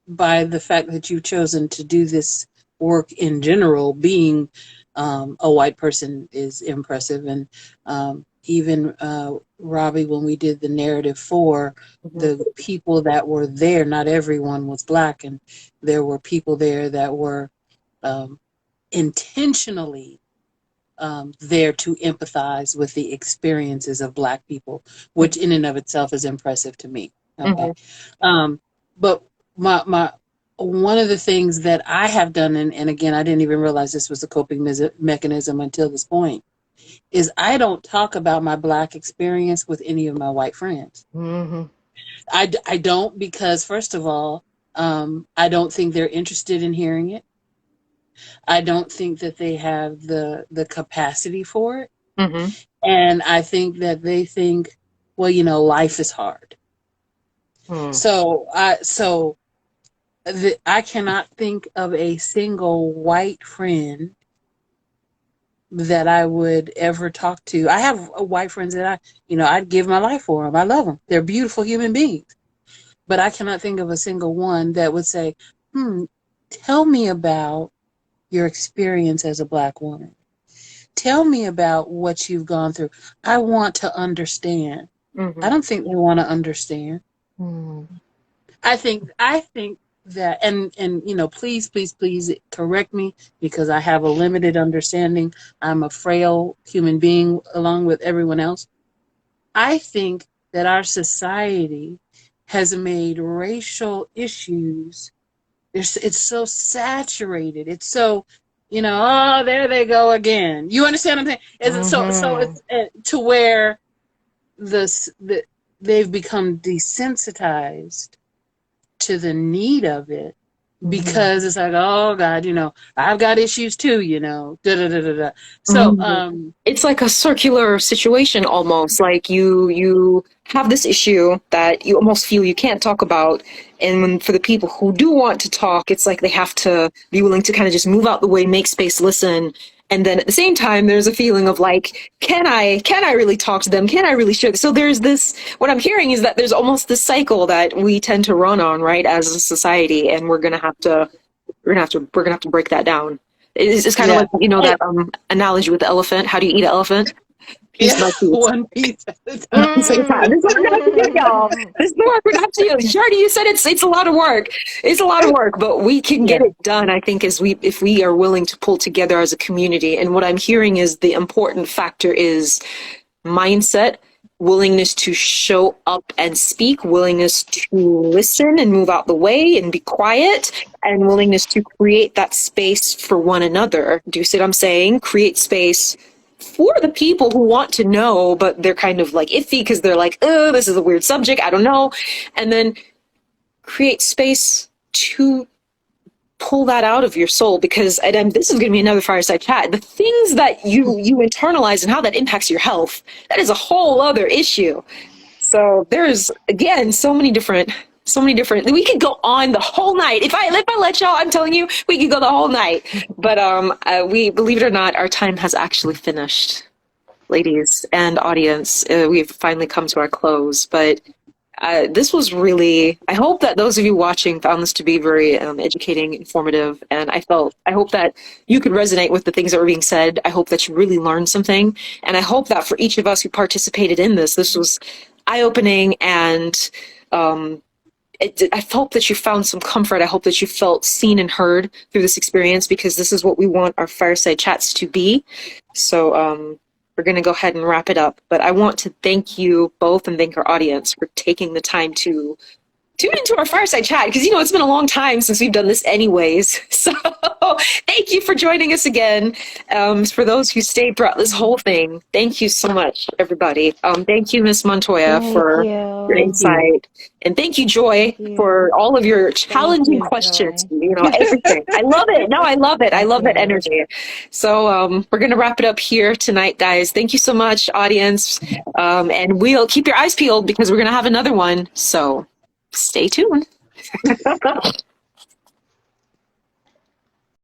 by the fact that you've chosen to do this work in general. Being a white person is impressive, and even Robbie, when we did the narrative for the people that were there, not everyone was Black, and there were people there that were intentionally there to empathize with the experiences of Black people, which in and of itself is impressive to me. Okay. Mm-hmm. But my one of the things that I have done, and again, I didn't even realize this was a coping mechanism until this point, is I don't talk about my Black experience with any of my white friends. Mm-hmm. I don't, because first of all, I don't think they're interested in hearing it. I don't think that they have the capacity for it. Mm-hmm. And I think that they think, well, life is hard. Mm-hmm. So I cannot think of a single white friend that I would ever talk to. I have white friends that I'd give my life for them. I love them. They're beautiful human beings. But I cannot think of a single one that would say, tell me about your experience as a Black woman. Tell me about what you've gone through. I want to understand. Mm-hmm. I don't think they want to understand. Mm-hmm. I think that, and please correct me, because I have a limited understanding. I'm a frail human being along with everyone else. I think that our society has made racial issues, it's so saturated. It's so, oh, there they go again. You understand what I'm saying? It's so it's to where they've become desensitized to the need of it, because it's like, oh God, I've got issues too, da da da da da. So It's like a circular situation almost. Like you have this issue that you almost feel you can't talk about, and for the people who do want to talk, it's like they have to be willing to kind of just move out the way, make space, listen. And then at the same time, there's a feeling of like, can I really talk to them? Can I really share this? So there's this, what I'm hearing is that there's almost this cycle that we tend to run on, right, as a society, and we're gonna have to break that down. It's kind of like, that analogy with the elephant. How do you eat an elephant? Piece by piece. one piece at a So time. this is what we're gonna have to do, y'all. This is what we're gonna have to do. Jernee, you said it's a lot of work. It's a lot of work, but we can get it done, I think, if we are willing to pull together as a community. And what I'm hearing is the important factor is mindset, willingness to show up and speak, willingness to listen and move out the way and be quiet, and willingness to create that space for one another. Do you see what I'm saying? Create space for the people who want to know, but they're kind of like iffy because they're like, oh, this is a weird subject, I don't know. And then create space to pull that out of your soul, because, and this is going to be another fireside chat, the things that you internalize and how that impacts your health, that is a whole other issue. So there's, again, so many different, we could go on the whole night. If I let y'all, I'm telling you, we could go the whole night. But we, believe it or not, our time has actually finished, ladies and audience. We've finally come to our close, but this was really, I hope that those of you watching found this to be very educating, informative, and I hope that you could resonate with the things that were being said. I hope that you really learned something, and I hope that for each of us who participated in this was eye-opening, and I hope that you found some comfort. I hope that you felt seen and heard through this experience, because this is what we want our fireside chats to be. So we're going to go ahead and wrap it up. But I want to thank you both and thank our audience for taking the time to tune into our fireside chat, because, it's been a long time since we've done this anyways. So thank you for joining us again. For those who stayed throughout this whole thing, thank you so much, everybody. Thank you, Ms. Montoya, for your insight. And thank you, Joy, for all of your challenging questions, everything. I love it. No, I love it. I love that energy. So we're going to wrap it up here tonight, guys. Thank you so much, audience. And we'll keep your eyes peeled, because we're going to have another one. So stay tuned.